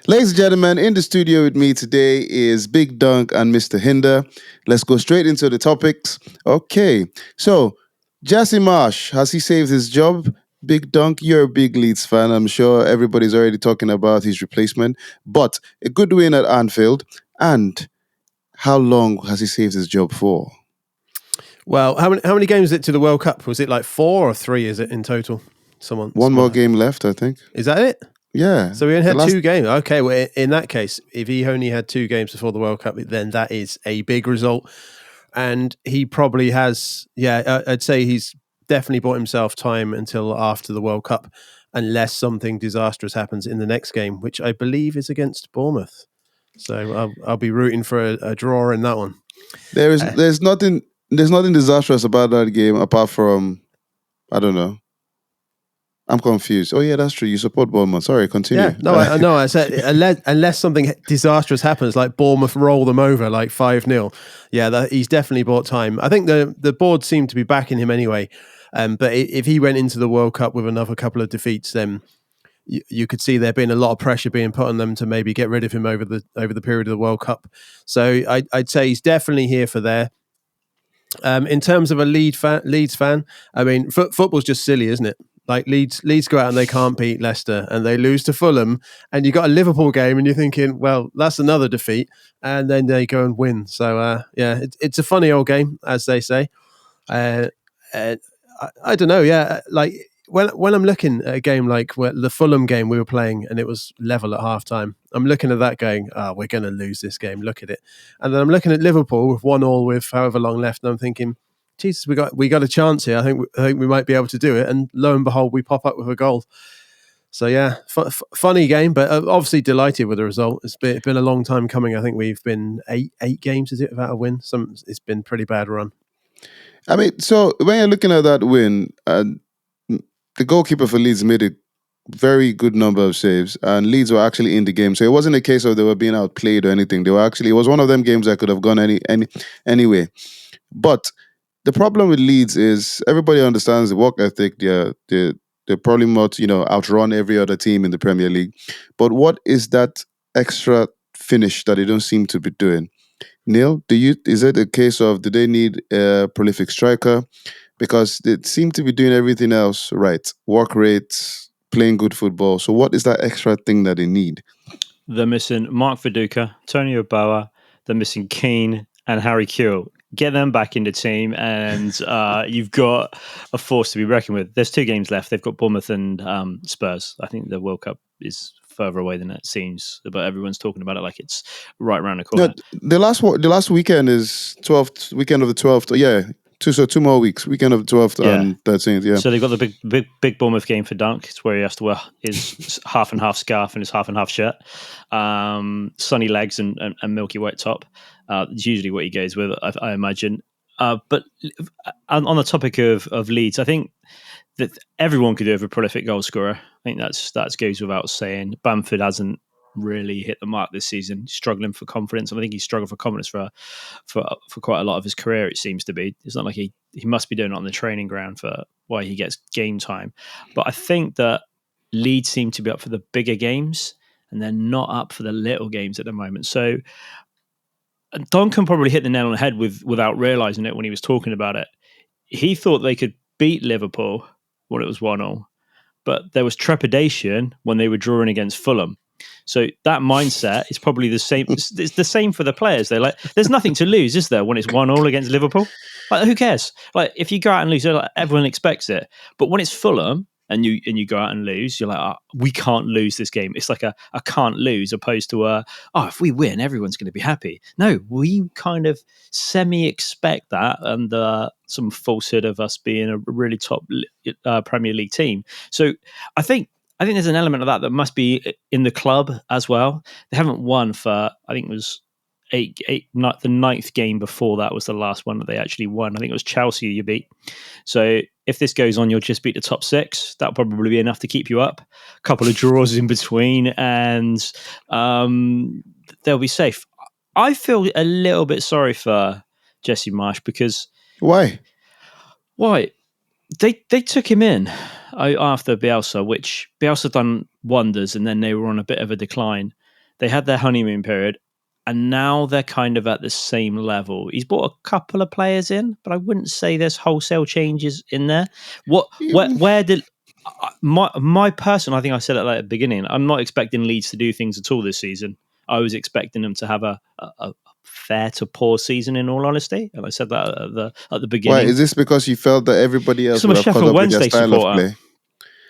Ladies and gentlemen, in the studio with me today is Big Dunk and Mr. Hinder. Let's go straight into the topics. Okay, so Jesse Marsch, has he saved his job? Big Dunk, you're a big Leeds fan. I'm sure everybody's already talking about his replacement, but a good win at Anfield. And how long has he saved his job for? Well, how many games is it to the World Cup? Was it like 4 or 3? Is it in total? One more game left, I think. Is that it? Yeah. So we only had 2 games. Okay, well, in that case, if he only had 2 games before the World Cup, then that is a big result. And he probably has, I'd say he's definitely bought himself time until after the World Cup, unless something disastrous happens in the next game, which I believe is against Bournemouth. So I'll be rooting for a draw in that one. There's nothing disastrous about that game apart from, I don't know. I'm confused. Oh yeah, that's true. You support Bournemouth. Sorry, continue. Yeah, no, I said unless something disastrous happens, like Bournemouth roll them over like 5-0. Yeah, he's definitely bought time. I think the board seemed to be backing him anyway. But if he went into the World Cup with another couple of defeats, then you could see there being a lot of pressure being put on them to maybe get rid of him over the period of the World Cup. So I'd say he's definitely here for there. In terms of a Leeds fan, I mean, football's just silly, isn't it? Like Leeds go out and they can't beat Leicester and they lose to Fulham, and you got a Liverpool game and you're thinking, well, that's another defeat, and then they go and win. So it's a funny old game, as they say. I don't know. Yeah, like when I'm looking at a game like the Fulham game we were playing and it was level at halftime, I'm looking at that going, we're going to lose this game. Look at it. And then I'm looking at Liverpool with 1-1 with however long left, and I'm thinking, Jesus, we got a chance here. I think we might be able to do it. And lo and behold, we pop up with a goal. So yeah, funny game, but obviously delighted with the result. It's been a long time coming. I think we've been eight games, is it, without a win? It's been pretty bad run. I mean, so when you're looking at that win, the goalkeeper for Leeds made a very good number of saves, and Leeds were actually in the game. So it wasn't a case of they were being outplayed or anything. It was one of them games that could have gone anyway. But the problem with Leeds is everybody understands the work ethic. They're probably not, outrun every other team in the Premier League. But what is that extra finish that they don't seem to be doing? Neil, is it a case of do they need a prolific striker? Because they seem to be doing everything else right. Work rates, playing good football. So what is that extra thing that they need? They're missing Mark Viduka, Tony Oboa, they're missing Keane and Harry Kewell. Get them back in the team, and you've got a force to be reckoned with. There's 2 games left. They've got Bournemouth and Spurs. I think the World Cup is further away than it seems, but everyone's talking about it like it's right around the corner. No, the last weekend is 12th weekend of the 12th. Yeah, 2 more weeks. Weekend of the 12th and 13th. Yeah. So they've got the big Bournemouth game for Dunk. It's where he has to wear his half and half scarf and his half and half shirt, sunny legs and milky white top. It's usually what he goes with, I imagine. But on the topic of Leeds, I think that everyone could do with a prolific goal scorer. I think that goes without saying. Bamford hasn't really hit the mark this season, struggling for confidence. I think he's struggled for confidence for quite a lot of his career, it seems to be. It's not like he must be doing it on the training ground for why he gets game time. But I think that Leeds seem to be up for the bigger games and they're not up for the little games at the moment. So Duncan probably hit the nail on the head without realising it when he was talking about it. He thought they could beat Liverpool when it was 1-0, but there was trepidation when they were drawing against Fulham. So that mindset is probably the same. It's the same for the players. They're like, there's nothing to lose, is there, when it's 1-1 against Liverpool? Like, who cares? Like, if you go out and lose, like, everyone expects it. But when it's Fulham and you go out and lose, you're like, we can't lose this game. It's like a can't lose, opposed to if we win, everyone's going to be happy. No, we kind of semi-expect that, and some falsehood of us being a really top Premier League team. So I think there's an element of that must be in the club as well. They haven't won for, I think it was the 9th game before that was the last one that they actually won. I think it was Chelsea you beat. So if this goes on, you'll just beat the top 6. That'll probably be enough to keep you up. A couple of draws in between, and they'll be safe. I feel a little bit sorry for Jesse Marsch because... Why? They took him in after Bielsa, which Bielsa done wonders, and then they were on a bit of a decline. They had their honeymoon period, and now they're kind of at the same level. He's brought a couple of players in, but I wouldn't say there's wholesale changes in there. Where did my person? I think I said it at the beginning. I'm not expecting Leeds to do things at all this season. I was expecting them to have a fair to poor season, in all honesty, and I said that at the beginning. Why is this? Because you felt that everybody else I'm would a have caught Sheffield up with their Wednesday style of supporter. play?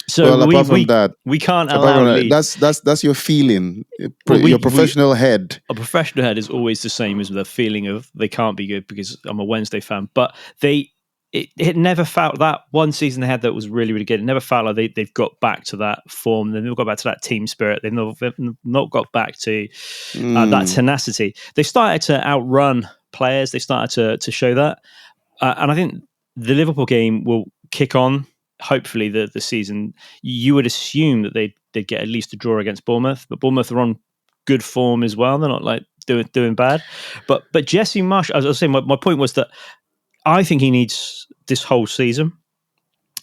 So Well, apart from that, we can't apart allow from that, Leeds. that's your feeling. Well, Your professional head. A professional head is always the same as the feeling of they can't be good because I'm a Wednesday fan. But it never felt that one season they had that was really, really good. It never felt like they've got back to that form. They've not got back to that team spirit. They've not got back to that tenacity. They started to outrun players. They started to show that. And I think the Liverpool game will kick on. Hopefully, the season. You would assume that they'd get at least a draw against Bournemouth, but Bournemouth are on good form as well. They're not like doing bad. But Jesse Marsch, as I was saying, my point was that I think he needs this whole season.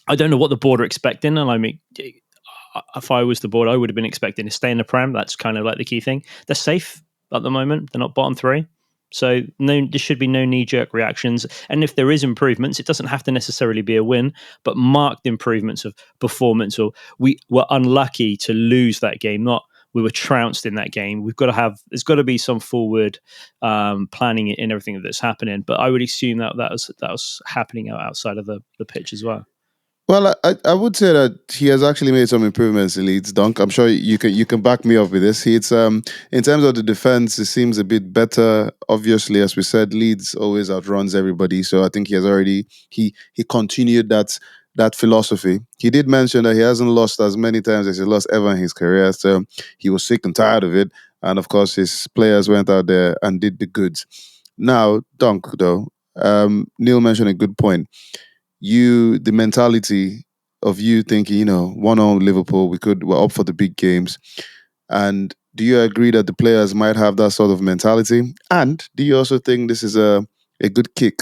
I don't know what the board are expecting, and I mean, if I was the board, I would have been expecting to stay in the Prem. That's kind of like the key thing. They're safe at the moment. They're not bottom three. So there should be no knee-jerk reactions. And if there is improvements, it doesn't have to necessarily be a win, but marked improvements of performance. Or we were unlucky to lose that game, not we were trounced in that game. There's got to be some forward planning in everything that's happening. But I would assume that was happening outside of the pitch as well. Well, I would say that he has actually made some improvements in Leeds, Dunk. I'm sure you can back me up with this. It's in terms of the defense, it seems a bit better. Obviously, as we said, Leeds always outruns everybody. So I think he has already he continued that philosophy. He did mention that he hasn't lost as many times as he lost ever in his career. So he was sick and tired of it. And of course, his players went out there and did the goods. Now, Dunk, though, Neil mentioned a good point. The mentality of you thinking, 1-0 Liverpool, we're up for the big games. And do you agree that the players might have that sort of mentality? And do you also think this is a good kick?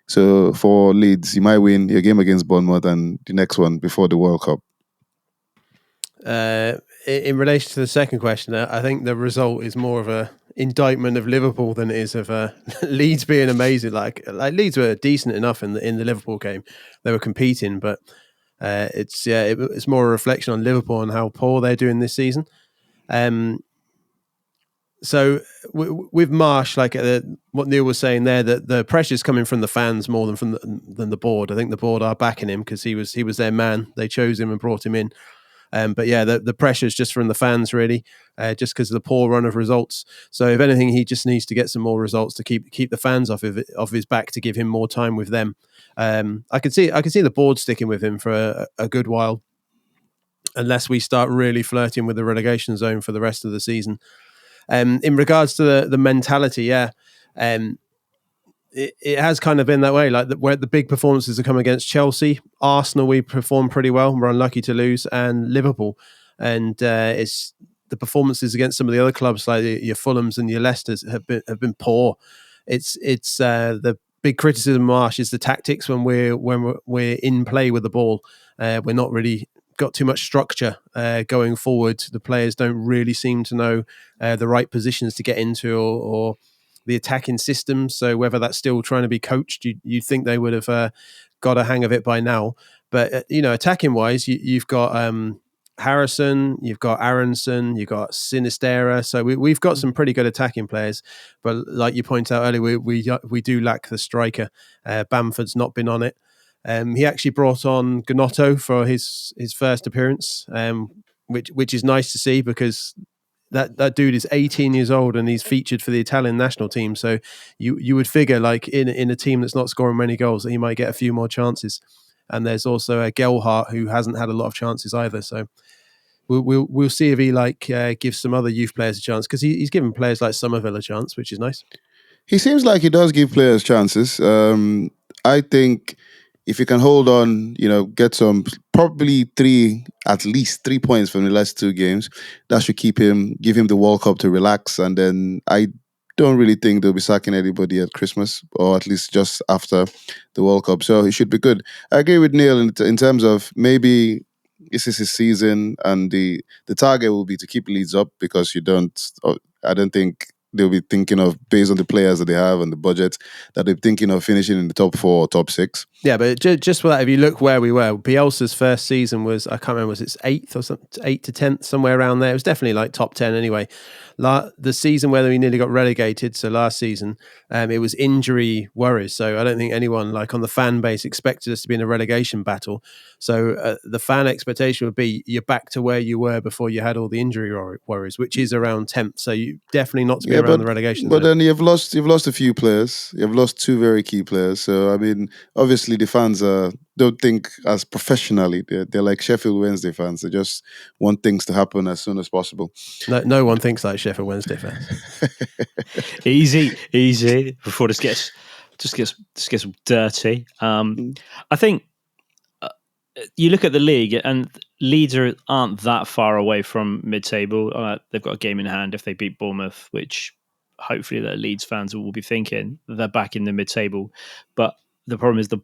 So for Leeds, you might win your game against Bournemouth and the next one before the World Cup. In relation to the second question, I think the result is more of a indictment of Liverpool than it is of Leeds being amazing. Like Leeds were decent enough in the Liverpool game; they were competing, but it's more a reflection on Liverpool and how poor they're doing this season. So with Marsch, like what Neil was saying there, that the pressure's coming from the fans more than the board. I think the board are backing him because he was their man. They chose him and brought him in. But yeah, the pressure's just from the fans, really, just because of the poor run of results. So if anything, he just needs to get some more results to keep the fans off his back, to give him more time with them. I can see the board sticking with him for a good while, unless we start really flirting with the relegation zone for the rest of the season. In regards to the mentality, yeah. It has kind of been that way, like where the big performances have come against Chelsea, Arsenal. We performed pretty well. We're unlucky to lose, and Liverpool. And it's the performances against some of the other clubs, like your Fulhams and your Leicesters, have been poor. It's the big criticism of Marsch is the tactics when we're in play with the ball. We're not really got too much structure going forward. The players don't really seem to know the right positions to get into or the attacking system. So whether that's still trying to be coached, you'd think they would have got a hang of it by now. But attacking wise, you've got Harrison, you've got Aronson, you've got Sinistera. So we've got some pretty good attacking players. But like you point out earlier, we do lack the striker. Bamford's not been on it. He actually brought on Gnotto for his first appearance, which is nice to see, because that dude is 18 years old and he's featured for the Italian national team. So you would figure, like in a team that's not scoring many goals, that he might get a few more chances. And there's also a Gelhardt who hasn't had a lot of chances either. So we'll see if he gives some other youth players a chance, because he's given players like Somerville a chance, which is nice. He seems like he does give players chances. I think if he can hold on, get some, probably at least 3 points from the last two games, that should give him the World Cup to relax. And then I don't really think they'll be sacking anybody at Christmas, or at least just after the World Cup. So he should be good. I agree with Neil in terms of maybe this is his season, and the target will be to keep Leeds up because I don't think they'll be thinking of, based on the players that they have and the budget, that they're thinking of finishing in the top 4 or top 6. Yeah, but just for that, if you look where we were, Bielsa's first season was, I can't remember, was it 8th or something, 8th to 10th, somewhere around there. It was definitely like top 10 anyway. The season where we nearly got relegated, so last season, it was injury worries. So I don't think anyone like on the fan base expected us to be in a relegation battle. So the fan expectation would be you're back to where you were before you had all the injury worries, which is around 10th. So you definitely not to be around the relegation But zone. then you've lost a few players. You've lost 2 very key players. So I mean, obviously the fans don't think as professionally. They're like Sheffield Wednesday fans. They just want things to happen as soon as possible. No one thinks like Sheffield Wednesday fans. Easy before this gets dirty. I think you look at the league, and Leeds aren't that far away from mid-table. They've got a game in hand if they beat Bournemouth, which hopefully the Leeds fans will be thinking they're back in the mid-table. But the problem is the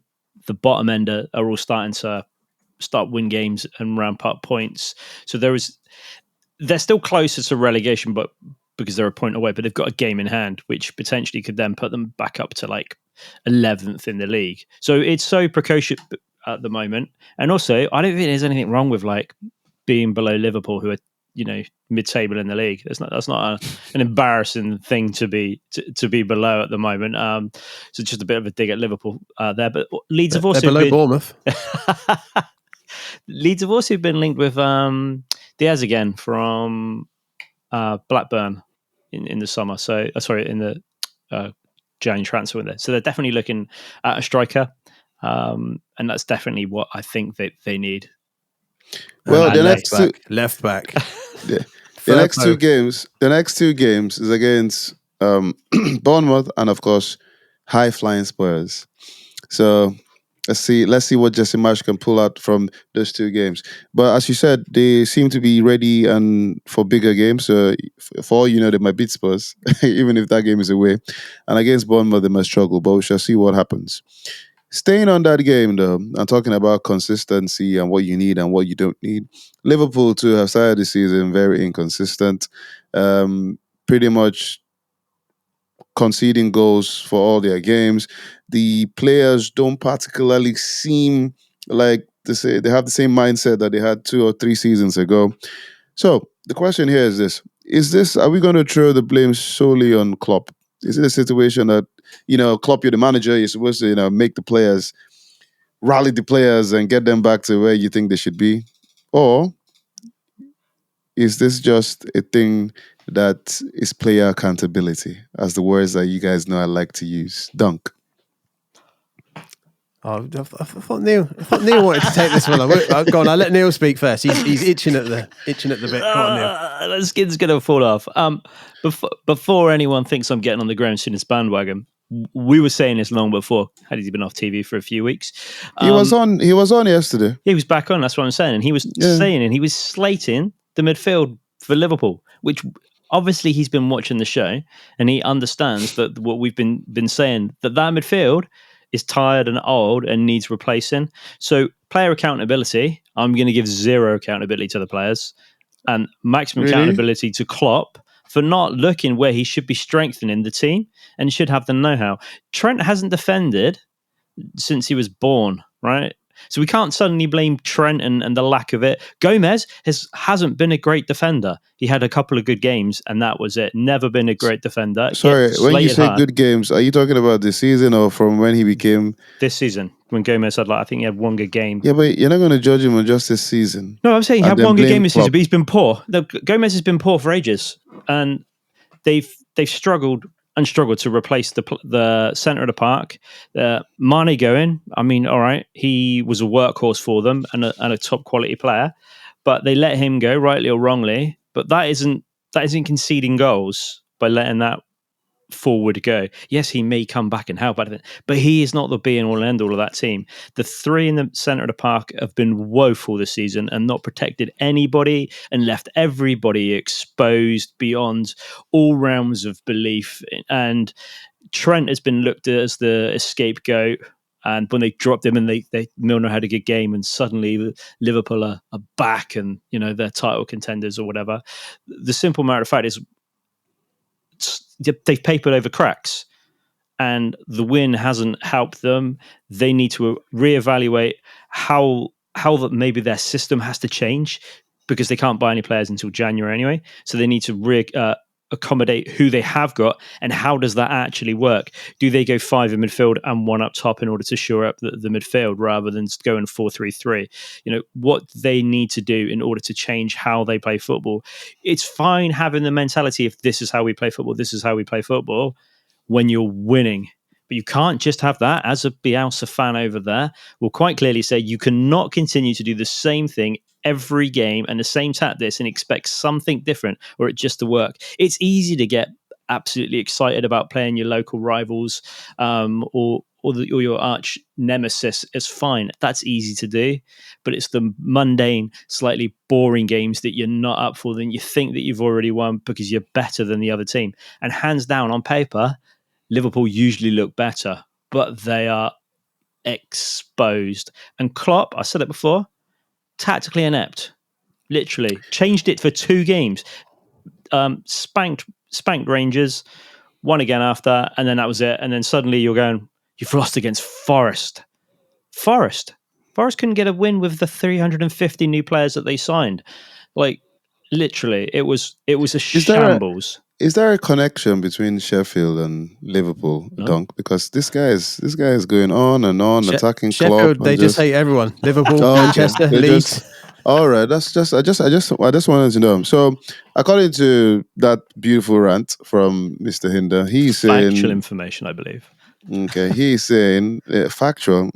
bottom end are all starting to win games and ramp up points. So they're still closer to relegation, but because they're a point away, but they've got a game in hand, which potentially could then put them back up to like 11th in the league. So it's so precocious at the moment. And also, I don't think there's anything wrong with like being below Liverpool, who are, you know, mid-table in the league. That's not an embarrassing thing to be below at the moment. So just a bit of a dig at Liverpool there. But Leeds have also below Bournemouth. Leeds have also been linked with Diaz again from Blackburn in the summer. So in the January transfer window. So they're definitely looking at a striker, and that's definitely what I think that they need. Well, the left back. The next two games is against Bournemouth and of course high flying Spurs. So let's see what Jesse Marsch can pull out from those 2 games. But as you said, they seem to be ready and for bigger games. So for all you know, they might beat Spurs, even if that game is away. And against Bournemouth, they might struggle. But we shall see what happens. Staying on that game, though, and talking about consistency and what you need and what you don't need. Liverpool, too, have started the season very inconsistent. Pretty much conceding goals for all their games. The players don't particularly seem like they have the same mindset that they had 2 or 3 seasons ago. So the question here is this, are we going to throw the blame solely on Klopp? Is it a situation that, Klopp, you're the manager, you're supposed to, make the players, rally the players and get them back to where you think they should be? Or is this just a thing that is player accountability, as the words that you guys know I like to use? Dunk. Oh, I thought Neil wanted to take this one. Go on, I'll let Neil speak first. He's itching at the bit. Go on, Neil. The skin's gonna fall off. Before anyone thinks I'm getting on the Graham Souness bandwagon, we were saying this long before. Had he been off TV for a few weeks? He was on yesterday. He was back on. That's what I'm saying. And he was saying, and he was slating the midfield for Liverpool, which obviously he's been watching the show and he understands that what we've been saying, that midfield is tired and old and needs replacing. So player accountability, I'm going to give 0 accountability to the players and maximum accountability to Klopp for not looking where he should be strengthening the team and should have the know-how. Trent hasn't defended since he was born, right? So we can't suddenly blame Trent and the lack of it. Gomez hasn't been a great defender. He had a couple of good games and that was it. Never been a great defender. Sorry, when you say good games, are you talking about this season or from when he became... This season, when Gomez had, I think he had 1 good game. Yeah, but you're not going to judge him on just this season. No, I'm saying he had 1 good game this season, but he's been poor. Gomez has been poor for ages. And they've struggled to replace the centre of the park. Mane going, I mean, all right, he was a workhorse for them and a top quality player, but they let him go, rightly or wrongly. But that isn't conceding goals by letting that forward go. Yes, he may come back and help out of it, but he is not the be and all and end all of that team. The 3 in the centre of the park have been woeful this season and not protected anybody and left everybody exposed beyond all realms of belief. And Trent has been looked at as the scapegoat. And when they dropped him and Milner had a good game, and suddenly Liverpool are back and, they're title contenders or whatever. The simple matter of fact is they've papered over cracks, and the win hasn't helped them. They need to reevaluate how that maybe their system has to change, because they can't buy any players until January anyway. So they need to accommodate who they have got, and how does that actually work? Do they go 5 in midfield and 1 up top in order to shore up the midfield rather than going 4-3-3? What they need to do in order to change how they play football. It's fine having the mentality of this is how we play football, this is how we play football when you're winning. But you can't just have that. As a Bielsa fan over there will quite clearly say, you cannot continue to do the same thing every game and the same tactics and expect something different or it just to work. It's easy to get absolutely excited about playing your local rivals or your arch nemesis. It's fine. That's easy to do. But it's the mundane, slightly boring games that you're not up for, then you think that you've already won because you're better than the other team. And hands down, on paper, Liverpool usually look better, but they are exposed. And Klopp, I said it before, tactically inept. Literally changed it for 2 games. Spanked Rangers, won again after, and then that was it. And then suddenly you've lost against Forest. Forest couldn't get a win with the 350 new players that they signed. Like, literally, it was a shambles. Is there a connection between Sheffield and Liverpool, No. Dunk? Because this guy is going on and on, attacking Sheffield. Klopp. They just hate everyone. Liverpool, Manchester, Leeds. All right, I just wanted to know. So, according to that beautiful rant from Mr. Hinder, he's saying factual information, I believe. Okay, he's saying factual.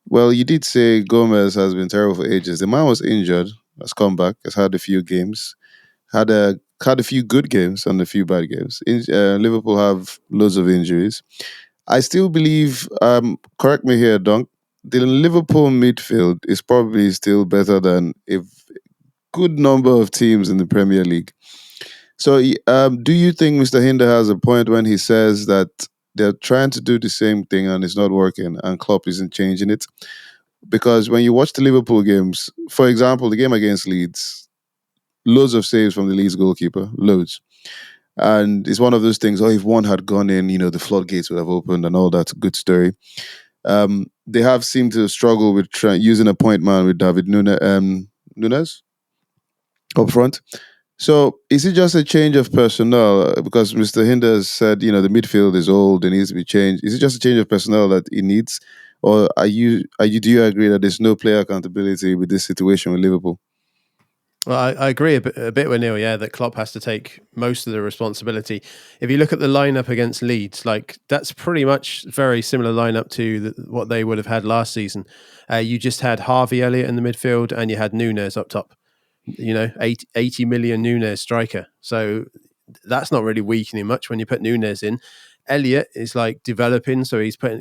Well, you did say Gomez has been terrible for ages. The man was injured, has come back, has had a few games, had a few good games and a few bad games. Liverpool have loads of injuries. I still believe, correct me here, Dunk, the Liverpool midfield is probably still better than a good number of teams in the Premier League. So, do you think Mr. Hinder has a point when he says that they're trying to do the same thing and it's not working and Klopp isn't changing it? Because when you watch the Liverpool games, for example, the game against Leeds, loads of saves from the Leeds goalkeeper, loads. And it's one of those things, if one had gone in, the floodgates would have opened and all that good story. They have seemed to struggle with using a point man with David Nunes up front. So is it just a change of personnel? Because Mr. Hinder said, the midfield is old, it needs to be changed. Is it just a change of personnel that it needs? Or do you agree that there's no player accountability with this situation with Liverpool? Well, I agree a bit with Neil, that Klopp has to take most of the responsibility. If you look at the lineup against Leeds, that's pretty much very similar lineup to what they would have had last season. You just had Harvey Elliott in the midfield and you had Nunes up top. 80 million Nunes striker. So that's not really weakening much when you put Nunes in. Elliott is developing, so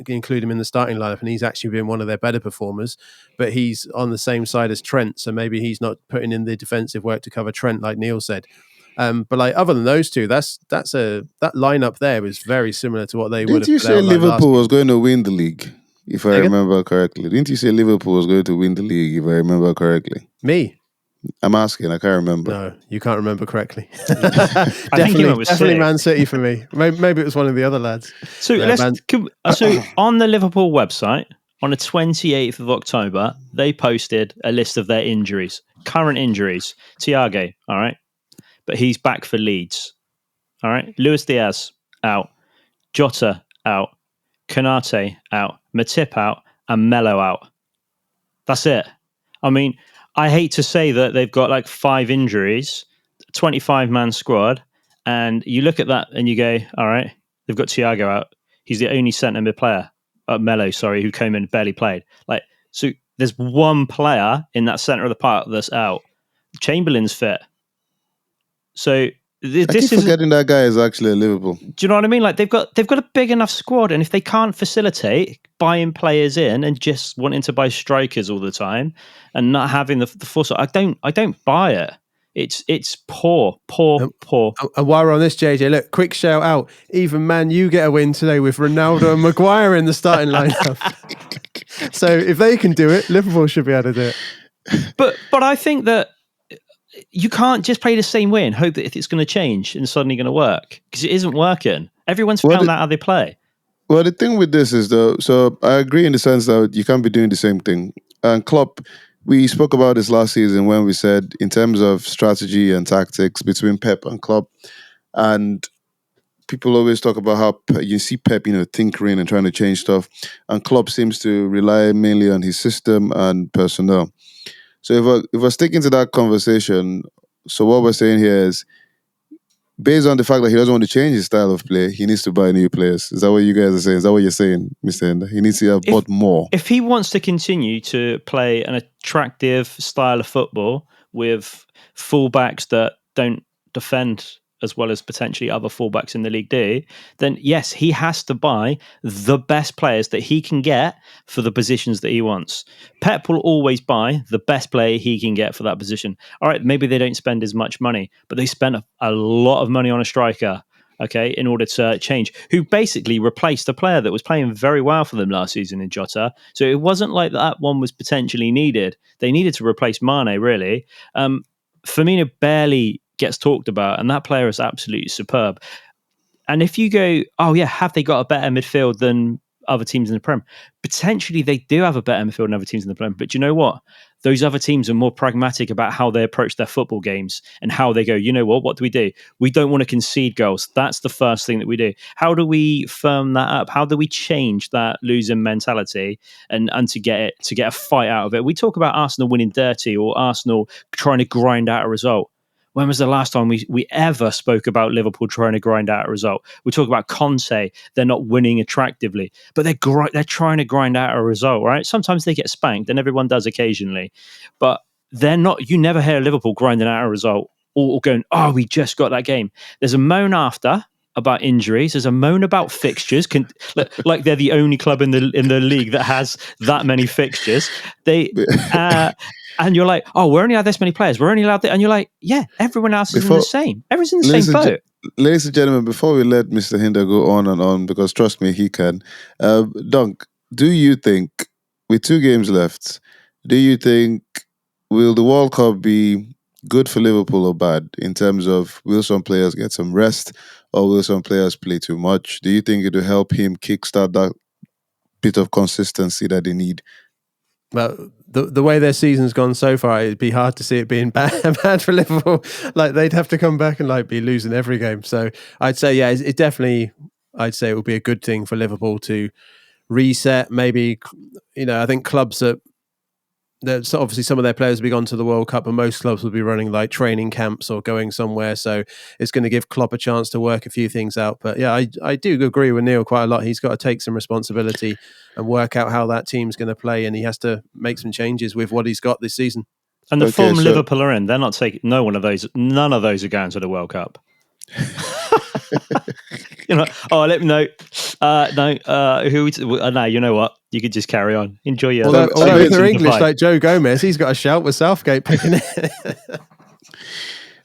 include him in the starting lineup, and he's actually been one of their better performers. But he's on the same side as Trent, so maybe he's not putting in the defensive work to cover Trent, like Neil said. But other than those two, that lineup there was very similar to what they would have. Didn't you say Liverpool was going to win the league? If I remember correctly, didn't you say Liverpool was going to win the league? If I remember correctly, me. I'm asking. I can't remember. No, you can't remember correctly. I think you went with definitely 6. Man City for me. Maybe it was one of the other lads. So so on the Liverpool website on the 28th of October, they posted a list of their injuries, current injuries. Thiago, all right, but he's back for Leeds. All right, Luis Diaz out, Jota out, Konate out, Matip out, and Melo out. That's it. I mean, I hate to say that they've got 5 injuries, 25-man squad, and you look at that and you go, all right, they've got Thiago out. He's the only centre mid player, Melo, who came in and barely played. So there's one player in that centre of the park that's out. Chamberlain's fit. So I keep forgetting that guy is actually at Liverpool. Do you know what I mean? They've got a big enough squad, and if they can't facilitate buying players in and just wanting to buy strikers all the time and not having the force, I don't buy it. It's poor. And while we're on this, JJ, look, quick shout out. Even Man U get a win today with Ronaldo and Maguire in the starting lineup. So if they can do it, Liverpool should be able to do it. But I think that you can't just play the same way and hope that if it's going to change and suddenly going to work, because it isn't working. Everyone's found out how they play. Well, the thing with this is though, so I agree in the sense that you can't be doing the same thing. And Klopp, we spoke about this last season when we said in terms of strategy and tactics between Pep and Klopp, and people always talk about how you see Pep, tinkering and trying to change stuff, and Klopp seems to rely mainly on his system and personnel. So if we're sticking to that conversation, so what we're saying here is, based on the fact that he doesn't want to change his style of play, he needs to buy new players. Is that what you guys are saying? Is that what you're saying, Mr. Ender? He needs to have bought more. If he wants to continue to play an attractive style of football with fullbacks that don't defend as well as potentially other fullbacks in the league do, then yes, he has to buy the best players that he can get for the positions that he wants. Pep will always buy the best player he can get for that position. All right, maybe they don't spend as much money, but they spent a lot of money on a striker, okay, in order to change, who basically replaced a player that was playing very well for them last season in Jota. So it wasn't like that one was potentially needed. They needed to replace Mane, really. Firmino barely gets talked about, and that player is absolutely superb. And if you go, oh yeah, have they got a better midfield than other teams in the Prem? Potentially they do have a better midfield than other teams in the Prem, but you know what? Those other teams are more pragmatic about how they approach their football games and how they go, you know what do? We don't want to concede goals. That's the first thing that we do. How do we firm that up? How do we change that losing mentality and to get a fight out of it? We talk about Arsenal winning dirty or Arsenal trying to grind out a result. When was the last time we ever spoke about Liverpool trying to grind out a result? We talk about Conte, they're not winning attractively, but they're trying to grind out a result, right? Sometimes they get spanked, and everyone does occasionally, but they're not. You never hear Liverpool grinding out a result or going, "Oh, we just got that game." There's a moan after about injuries. There's a moan about fixtures. Like they're the only club in the league that has that many fixtures. And you're like, oh, we only have this many players. We're only allowed that. And you're like, yeah, everyone else is in the same. Everyone's in the same boat. Ladies and gentlemen, before we let Mr. Hinder go on and on, because trust me, he can. Dunk, do you think, with 2 games left, do you think, will the World Cup be good for Liverpool or bad in terms of, will some players get some rest or will some players play too much? Do you think it will help him kickstart that bit of consistency that they need? Well, the way their season's gone so far, it'd be hard to see it being bad for Liverpool. Like, they'd have to come back and be losing every game. So I'd say, yeah, it definitely, I'd say it would be a good thing for Liverpool to reset. Maybe, I think clubs so obviously some of their players will be gone to the World Cup, and most clubs will be running like training camps or going somewhere. So it's going to give Klopp a chance to work a few things out. But yeah, I do agree with Neil quite a lot. He's got to take some responsibility and work out how that team's going to play, and he has to make some changes with what he's got this season. And the form Liverpool are in, they're not taking. None of those are going to the World Cup. Let me know. No, you know what? You could just carry on. Enjoy your. Although if they're English, like Joe Gomez, he's got a shout with Southgate picking it.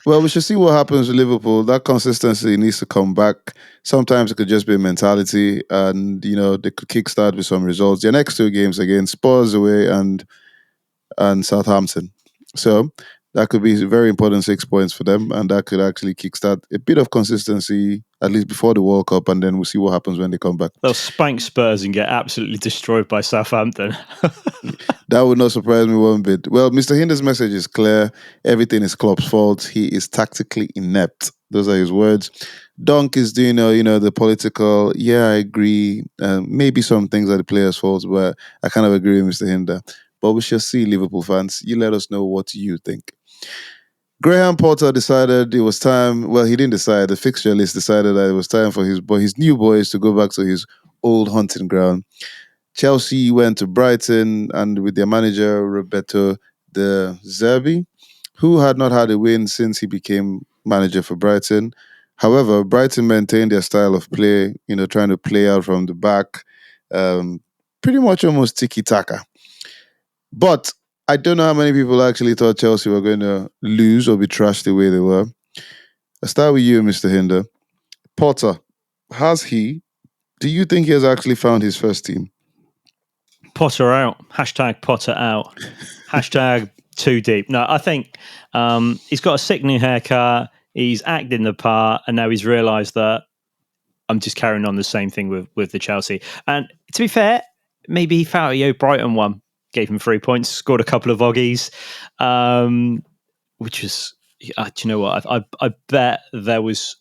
Well, we should see what happens with Liverpool. That consistency needs to come back. Sometimes it could just be a mentality, and they could kickstart with some results. Their next 2 games against Spurs away and Southampton. So that could be a very important 6 points for them, and that could actually kickstart a bit of consistency, at least before the World Cup, and then we'll see what happens when they come back. They'll spank Spurs and get absolutely destroyed by Southampton. That would not surprise me one bit. Well, Mr. Hinder's message is clear. Everything is Klopp's fault. He is tactically inept. Those are his words. Dunk is doing, the political, yeah, I agree. Maybe some things are the players' faults, but I kind of agree with Mr. Hinder. But we shall see, Liverpool fans. You let us know what you think. Graham Potter decided it was time. Well, he didn't decide. The fixture list decided that it was time for his new boys to go back to his old hunting ground. Chelsea went to Brighton, and with their manager, Roberto De Zerbi, who had not had a win since he became manager for Brighton. However, Brighton maintained their style of play, trying to play out from the back, pretty much almost tiki-taka. But I don't know how many people actually thought Chelsea were going to lose or be trashed the way they were. I'll start with you, Mr. Hinder. Potter, do you think he has actually found his first team? Potter out. Hashtag Potter out. Hashtag too deep. No, I think he's got a sick new haircut. He's acting the part, and now he's realised that I'm just carrying on the same thing with the Chelsea. And to be fair, maybe he felt Brighton one, gave him 3 points, scored a couple of oggies, which was, do you know what? I bet that was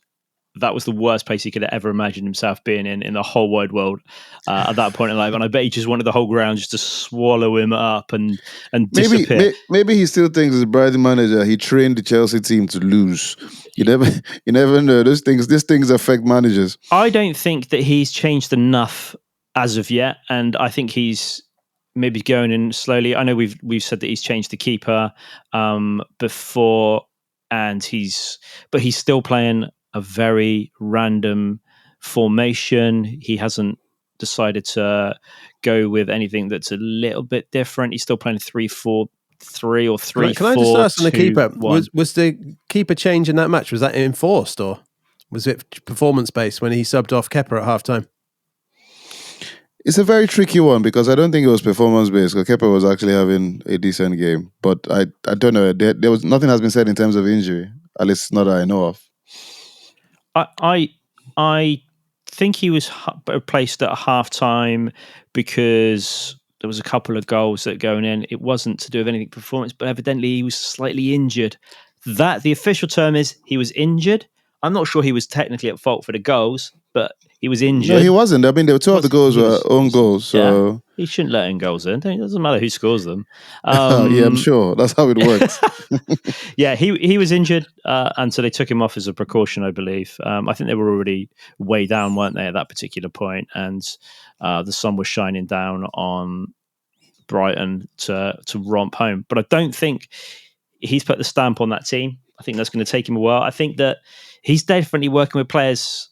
the worst place he could have ever imagined himself being in the whole wide world at that point in life. And I bet he just wanted the whole ground just to swallow him up and disappear. Maybe he still thinks as Brighton manager, he trained the Chelsea team to lose. You never know. These things affect managers. I don't think that he's changed enough as of yet, and I think he's maybe going in slowly. I know we've said that he's changed the keeper before, and he's still playing a very random formation. He hasn't decided to go with anything that's a little bit different. He's still playing 3-4-3 or 3-4-2-1. Can I just ask on the keeper? Was the keeper change in that match, was that enforced or was it performance based when he subbed off Kepa at half time? It's a very tricky one because I don't think it was performance based. Because Kepa was actually having a decent game, but I don't know. There was nothing has been said in terms of injury, at least not that I know of. I think he was placed at half time because there was a couple of goals that going in. It wasn't to do with anything performance, but evidently he was slightly injured. That the official term is he was injured. I'm not sure he was technically at fault for the goals, but he was injured. No, he wasn't. I mean, there were two of the goals were own goals, so yeah, he shouldn't let in goals in. It doesn't matter who scores them. Yeah, I'm sure that's how it works. Yeah, he was injured, and so they took him off as a precaution, I believe. I think they were already way down, weren't they, at that particular point? And the sun was shining down on Brighton to romp home. But I don't think he's put the stamp on that team. I think that's going to take him a while. I think that he's definitely working with players,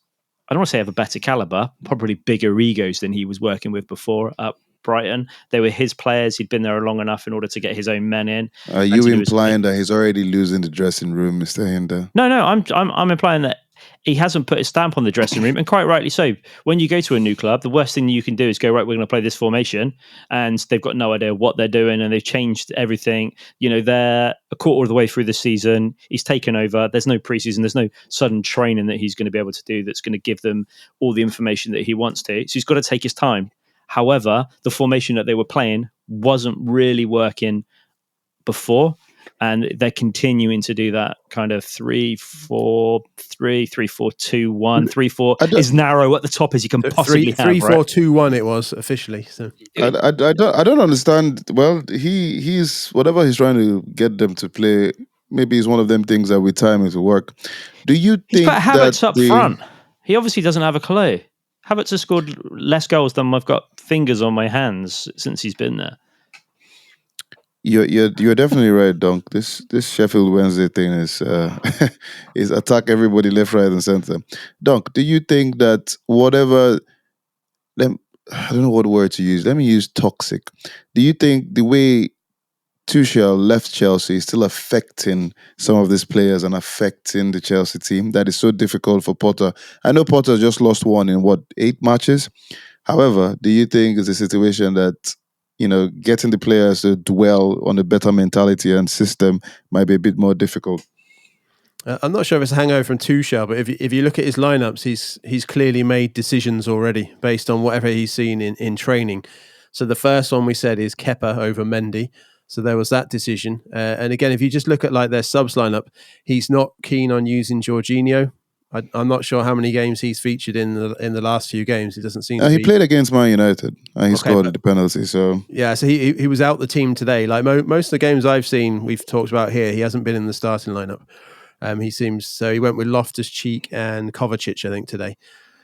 I don't want to say of a better caliber, probably bigger egos than he was working with before at Brighton. They were his players. He'd been there long enough in order to get his own men in. Are you implying that he's already losing the dressing room, Mr. Hinder? No, I'm implying that he hasn't put his stamp on the dressing room, and quite rightly so. When you go to a new club, the worst thing you can do is go, right, we're going to play this formation, and they've got no idea what they're doing, and they've changed everything. They're a quarter of the way through the season. He's taken over. There's no preseason. There's no sudden training that he's going to be able to do that's going to give them all the information that he wants to. So he's got to take his time. However, the formation that they were playing wasn't really working before. And they're continuing to do that kind of 3-4-3, 3-4-2-1, 3-4 is narrow at the top as you can possibly have. 3-4-2-1 it was officially. So I don't understand. Well, he's whatever he's trying to get them to play. Maybe it's one of them things that with time it will work. Do you think he's put Havertz up front? He obviously doesn't have a clue. Havertz has scored less goals than I've got fingers on my hands since he's been there. You're definitely right, Dunk. This Sheffield Wednesday thing is is attack everybody left, right, and center. Dunk, do you think that whatever I don't know what word to use. Let me use toxic. Do you think the way Tuchel left Chelsea is still affecting some of these players and affecting the Chelsea team that is so difficult for Potter? I know Potter just lost one in 8 matches. However, do you think it's a situation that getting the players to dwell on a better mentality and system might be a bit more difficult? I'm not sure if it's a hangover from Tuchel, but if you look at his lineups, he's clearly made decisions already based on whatever he's seen in training. So the first one we said is Kepa over Mendy. So there was that decision. And again, if you just look at their subs lineup, he's not keen on using Jorginho. I'm not sure how many games he's featured in the last few games. It doesn't seem. He played against Man United and he scored the penalty. So yeah, so he was out the team today. Like most of the games I've seen, we've talked about here, he hasn't been in the starting lineup. He went with Loftus-Cheek and Kovacic, I think, today.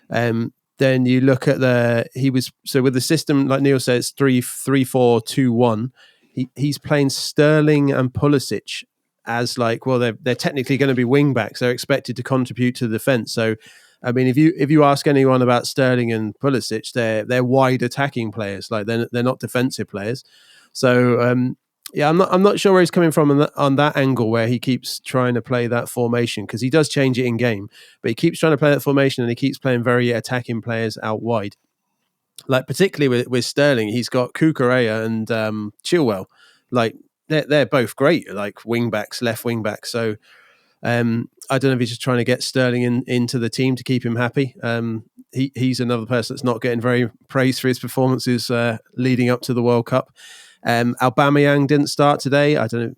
Then you look at with the system, like Neil says, 3-4-2-1. He's playing Sterling and Pulisic as they're technically going to be wing backs. They're expected to contribute to the defence. So, I mean, if you ask anyone about Sterling and Pulisic, they're wide attacking players. They're not defensive players. So Yeah, I'm not sure where he's coming from on that angle where he keeps trying to play that formation, because he does change it in game, but he keeps trying to play that formation and he keeps playing very attacking players out wide. Like particularly with Sterling, he's got Cucurella and Chilwell. Like they're both great, like wing backs, left wing backs. So I don't know if he's just trying to get Sterling into the team to keep him happy. He's another person that's not getting very praised for his performances leading up to the World Cup. Aubameyang didn't start today. I don't know.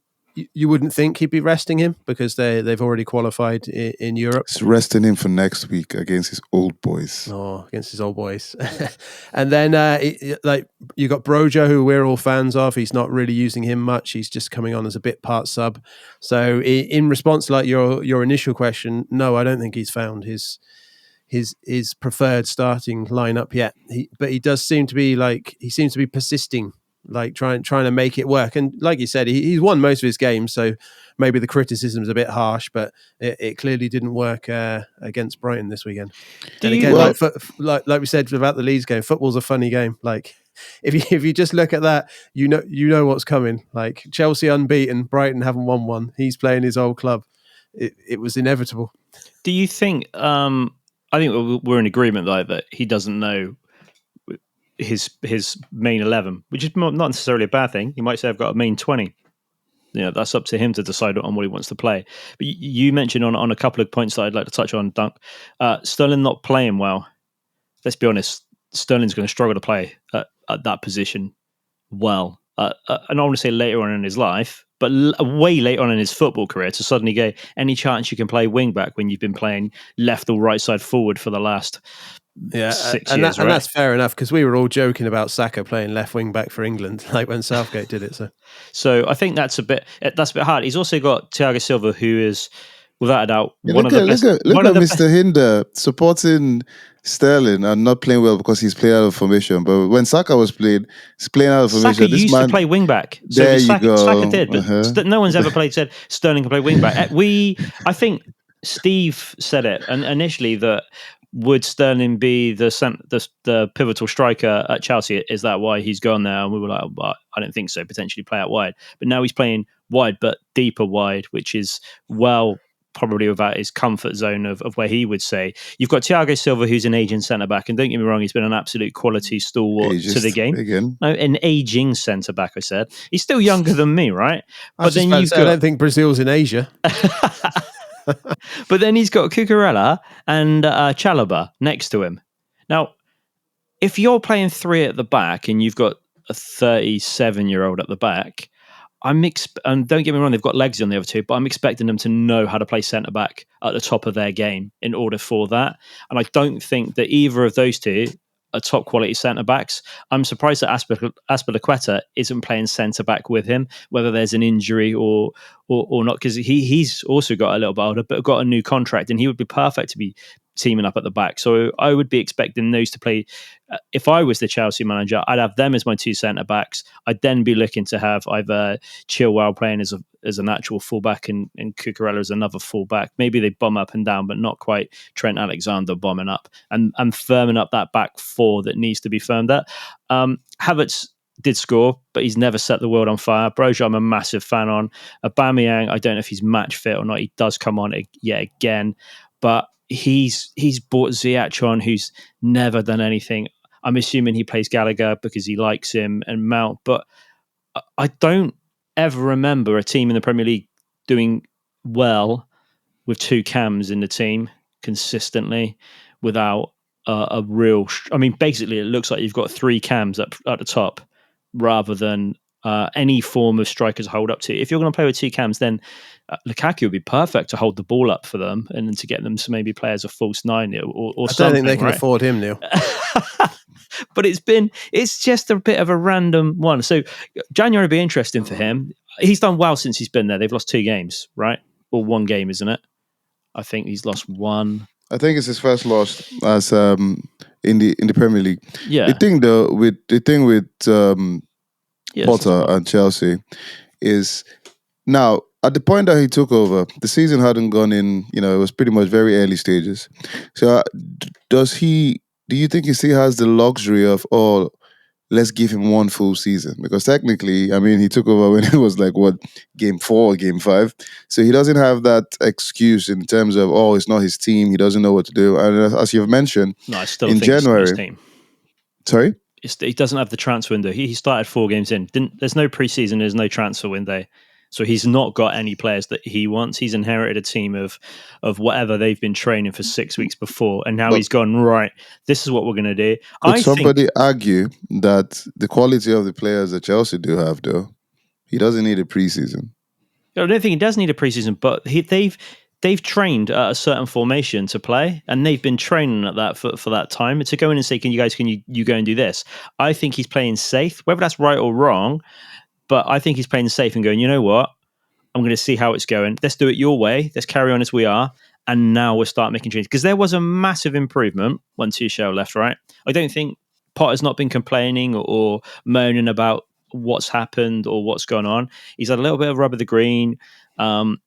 You wouldn't think he'd be resting him because they've already qualified in Europe. It's resting him for next week against his old boys. Oh, against his old boys. And then like you got Broja, who we're all fans of. He's not really using him much. He's just coming on as a bit part sub. So in response to like your initial question, no, I don't think he's found his preferred starting lineup yet. But he does seem to be persisting, like trying to make it work. And like you said, he's won most of his games, so maybe the criticism's a bit harsh, but it clearly didn't work against Brighton this weekend. And again, like we said about the Leeds game, football's a funny game. Like if you just look at that, you know what's coming. Like Chelsea unbeaten, Brighton haven't won one. He's playing his old club. It was inevitable. Do you think? I think we're in agreement that he doesn't know his main 11, which is not necessarily a bad thing. He might say I've got a main 20. That's up to him to decide on what he wants to play. But you mentioned on a couple of points that I'd like to touch on, Dunk. Sterling not playing well. Let's be honest, Sterling's going to struggle to play at that position well. And I want to say later on in his life, but way later on in his football career, to suddenly go, any chance you can play wing back when you've been playing left or right side forward for the last 6 years, right? And that's fair enough, because we were all joking about Saka playing left wing back for England, like when Southgate did it. So I think that's a bit hard. He's also got Thiago Silva, who is without a doubt Look at Mr. Hinder supporting Sterling and not playing well because he's playing out of formation. But when Saka was playing, he's playing out of formation. Saka used to play wing back. So there you go. Saka did, but no one's ever said Sterling can play wing back. I think Steve said it, and initially that. Would Sterling be the pivotal striker at Chelsea? Is that why he's gone there? And we were like, well, I don't think so. Potentially play out wide, but now he's playing wide, but deeper wide, which is probably without his comfort zone of where he would say. You've got Thiago Silva, who's an aging centre back, and don't get me wrong, he's been an absolute quality stalwart to the game. Again. No, an aging centre back. I said he's still younger than me, right? I don't think Brazil's in Asia. But then he's got Cucurella and Chalobah next to him. Now, if you're playing three at the back and you've got a 37-year-old at the back, and don't get me wrong, they've got legs on the other two, but I'm expecting them to know how to play centre back at the top of their game in order for that. And I don't think that either of those two are top quality centre backs. I'm surprised that Azpilicueta isn't playing centre back with him, whether there's an injury or not, because he's also got a little bit older, but got a new contract, and he would be perfect to be teaming up at the back. So I would be expecting those to play. If I was the Chelsea manager, I'd have them as my two centre backs. I'd then be looking to have either Chilwell playing as an actual fullback and Cucurella as another fullback. Maybe they bomb up and down, but not quite Trent Alexander bombing up and firming up that back four that needs to be firmed up. Havertz did score, but he's never set the world on fire. Broja, I'm a massive fan on. Aubameyang, I don't know if he's match fit or not. He does come on yet again, but he's brought Ziyech on, who's never done anything. I'm assuming he plays Gallagher because he likes him, and Mount, but I don't ever remember a team in the Premier League doing well with two cams in the team consistently without a real... basically, it looks like you've got three cams at the top rather than any form of strikers hold up to. If you're going to play with two cams, then Lukaku would be perfect to hold the ball up for them and to get them to maybe play as a false nine or something. I don't think they can afford him, Neil. But it's just a bit of a random one. So January will be interesting for him. He's done well since he's been there. They've lost 2 games, right? Or 1 game, isn't it? I think he's lost 1. I think it's his first loss as in the Premier League. Yeah. The thing with Potter and Chelsea is now at the point that he took over, the season hadn't gone in. It was pretty much very early stages. So do you think he still has the luxury of let's give him one full season. Because technically, I mean, he took over when it was like, what, game 4 or game 5. So he doesn't have that excuse in terms of, oh, it's not his team. He doesn't know what to do. And as you've mentioned, No, I still in think it's not his January, team. sorry? He doesn't have the transfer window. He started 4 games in. There's no preseason. There's no transfer window. So he's not got any players that he wants. He's inherited a team of whatever they've been training for 6 weeks before, and now But he's gone, right, this is what we're going to do. could I think somebody argue that the quality of the players that Chelsea do have, though, he doesn't need a preseason? I don't think he does need a preseason, but they've trained at a certain formation to play, and they've been training at that for that time. To go in and say, can you go and do this? I think he's playing safe, whether that's right or wrong, but I think he's playing safe and going, you know what? I'm going to see how it's going. Let's do it your way. Let's carry on as we are. And now we'll start making changes. Because there was a massive improvement when Tuchel left, right? I don't think Potter's not been complaining or moaning about what's happened or what's gone on. He's had a little bit of rub of the green. And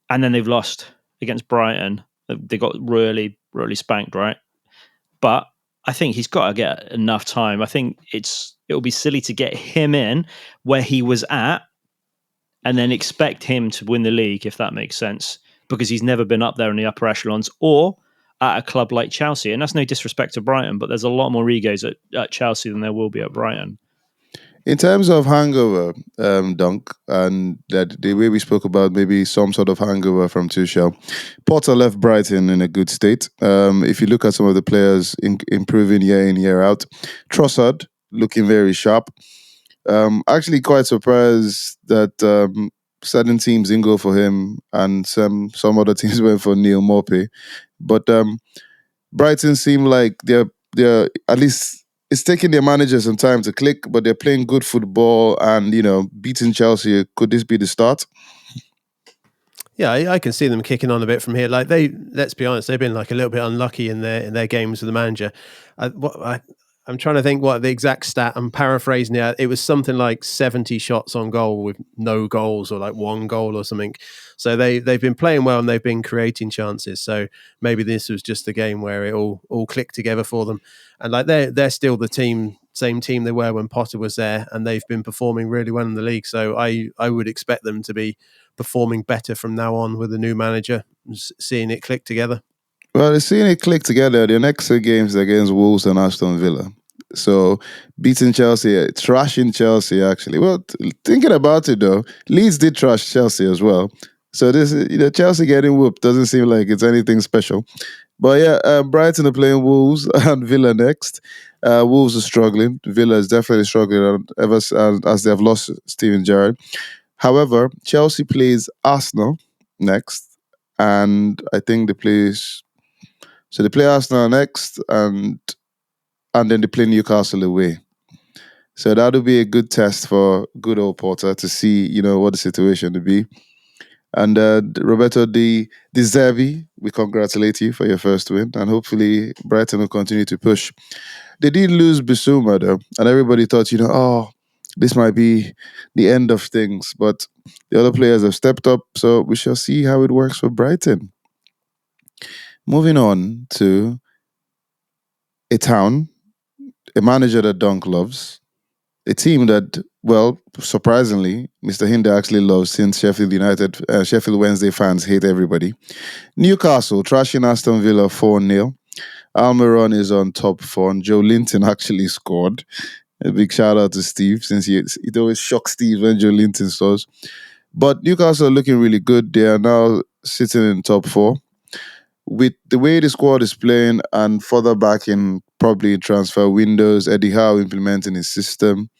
then they've lost against Brighton. They got really, really spanked, right? But I think he's got to get enough time. I think it'll be silly to get him in where he was at and then expect him to win the league, if that makes sense, because he's never been up there in the upper echelons or at a club like Chelsea. And that's no disrespect to Brighton, but there's a lot more egos at Chelsea than there will be at Brighton. In terms of hangover, Dunk, and that the way we spoke about maybe some sort of hangover from Tuchel, Potter left Brighton in a good state. If you look at some of the players improving year in, year out, Trossard looking very sharp. Actually, quite surprised that certain teams didn't go for him, and some other teams went for Neil Maupay. But Brighton seem like they're at least it's taking their managers some time to click, but they're playing good football and beating Chelsea. Could this be the start? Yeah, I can see them kicking on a bit from here. Like let's be honest, they've been like a little bit unlucky in their games with the manager. I'm trying to think what the exact stat. I'm paraphrasing it. It was something like 70 shots on goal with no goals, or like 1 goal or something. So they've been playing well and they've been creating chances. So maybe this was just a game where it all clicked together for them. And like they're still the same team they were when Potter was there, and they've been performing really well in the league. So I would expect them to be performing better from now on with the new manager, seeing it click together. Well, they're seeing it click together. Their next 2 games are against Wolves and Aston Villa. So beating Chelsea, trashing Chelsea actually. Well, thinking about it though, Leeds did trash Chelsea as well. So this, Chelsea getting whooped doesn't seem like it's anything special. But yeah, Brighton are playing Wolves and Villa next. Wolves are struggling. Villa is definitely struggling as they have lost Steven Gerrard. However, Chelsea plays Arsenal next, and I think they play Arsenal next, and then they play Newcastle away. So that'll be a good test for good old Potter to see, what the situation will be. And Roberto Di Zerbi, we congratulate you for your first win, and hopefully Brighton will continue to push. They did lose Bissouma though, and everybody thought, this might be the end of things, but the other players have stepped up, so we shall see how it works for Brighton. Moving on to a town, a manager that Dunk loves, a team that, well, surprisingly, Mr. Hinder actually loves since Sheffield Wednesday fans hate everybody. Newcastle trashing Aston Villa 4-0. Almiron is on top form. Joe Linton actually scored. A big shout out to Steve, since it always shocks Steve when Joe Linton scores. But Newcastle are looking really good. They are now sitting in top 4. With the way the squad is playing and further back in probably transfer windows, Eddie Howe implementing his system.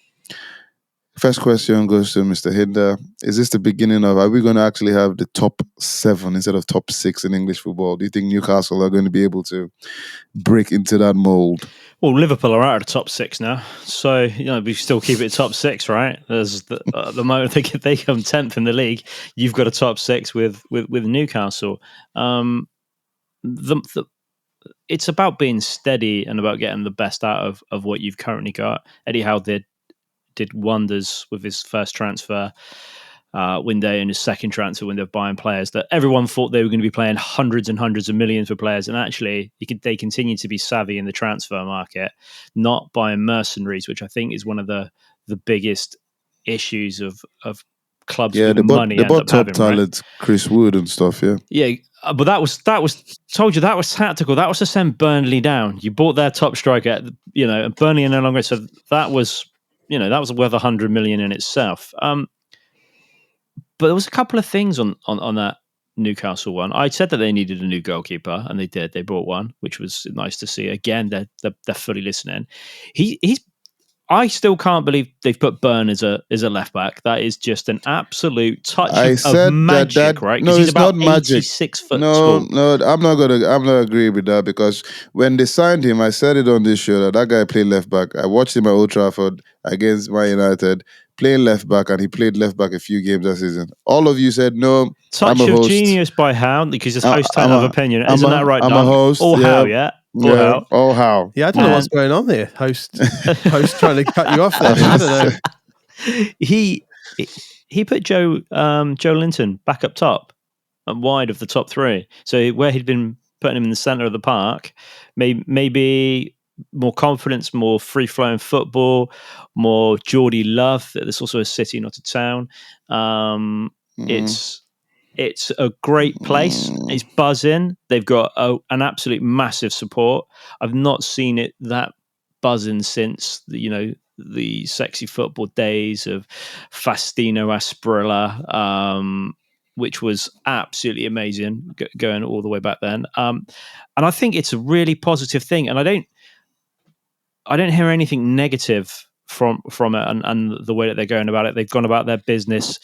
First question goes to Mr. Hinder. Is this the beginning of, are we going to actually have the top 7 instead of top 6 in English football? Do you think Newcastle are going to be able to break into that mold? Well, Liverpool are out of the top 6 now, so we still keep it top 6, right? There's the moment they come 10th in the league, you've got a top 6 with Newcastle. It's about being steady and about getting the best out of what you've currently got. Eddie Howe did wonders with his first transfer. window and his second transfer window of buying players, that everyone thought they were going to be playing hundreds and hundreds of millions for players, and actually they continue to be savvy in the transfer market, not buying mercenaries, which I think is one of the biggest issues of clubs with money. They bought top having, talent, right? Chris Wood and stuff. Yeah, but that was told you that was tactical. That was to send Burnley down. You bought their top striker, and Burnley are no longer. So that was worth 100 million in itself. But there was a couple of things on that Newcastle one. I said that they needed a new goalkeeper, and they did. They brought one, which was nice to see. Again, they're fully listening. I still can't believe they've put Burn as a left back. That is just an absolute touch of magic, right? No, he's it's about not magic. 86 foot tall. No, I'm not agree with that, because when they signed him, I said it on this show that guy played left back. I watched him at Old Trafford against Man United playing left back, and he played left back a few games that season. All of you said no. Touch I'm a of host. Genius by Howe, because his host don't have opinion. Isn't that right, I'm Dunk? a host. Or Howe, yeah? Or Howe. Oh, Howe. Yeah, I don't know what's going on here. Host trying to cut you off there. I don't know. He put Joe Linton back up top and wide of the top three. So where he'd been putting him in the centre of the park, maybe more confidence, more free-flowing football, more Geordie love. There's also a city, not a town. It's a great place. It's buzzing. They've got an absolute massive support. I've not seen it that buzzing since the sexy football days of Faustino Asprilla, which was absolutely amazing, going all the way back then. And I think it's a really positive thing. And I don't hear anything negative from it and the way that they're going about it. They've gone about their business.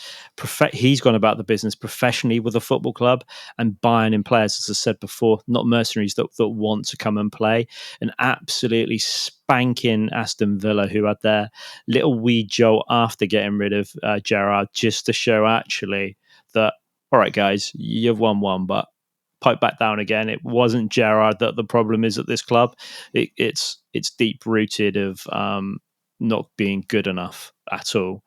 He's gone about the business professionally with a football club and buying in players, as I said before, not mercenaries that want to come and play. And absolutely spanking Aston Villa, who had their little wee jolt after getting rid of Gerrard, just to show actually that, all right, guys, you've won one, but pipe back down again. It wasn't Gerrard that the problem is at this club. It's deep rooted of not being good enough at all.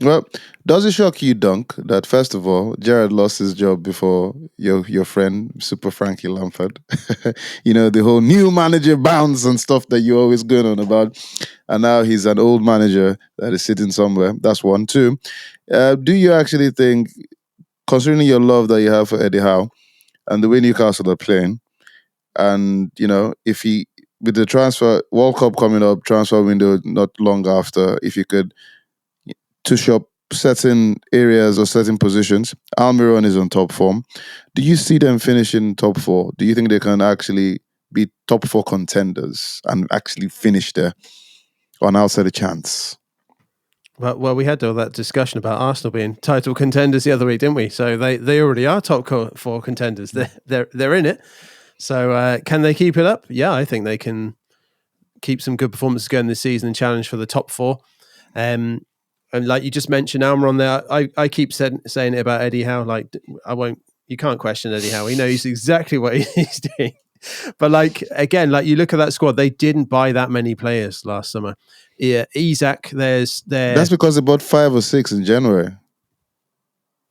Well, does it shock you, Dunk, that first of all, Gerrard lost his job before your friend, Super Frankie Lampard? The whole new manager bounce and stuff that you're always going on about. And now he's an old manager that is sitting somewhere. That's one. Two, do you actually think, considering your love that you have for Eddie Howe and the way Newcastle are playing, and, if he, with the transfer, World Cup coming up, transfer window not long after, if you could touch up certain areas or certain positions, Almiron is on top form. Do you see them finishing top four? Do you think they can actually be top four contenders and actually finish there on outside a chance? Well, we had all that discussion about Arsenal being title contenders the other week, didn't we? So they already are top four contenders. They're in it. So can they keep it up? Yeah, I think they can keep some good performances going this season and challenge for the top four. And like you just mentioned, Almiron there, I keep saying it about Eddie Howe. Like, you can't question Eddie Howe. He knows exactly what he's doing. But again, you look at that squad, they didn't buy that many players last summer. Yeah, Isak, that's because they bought 5 or 6 in January.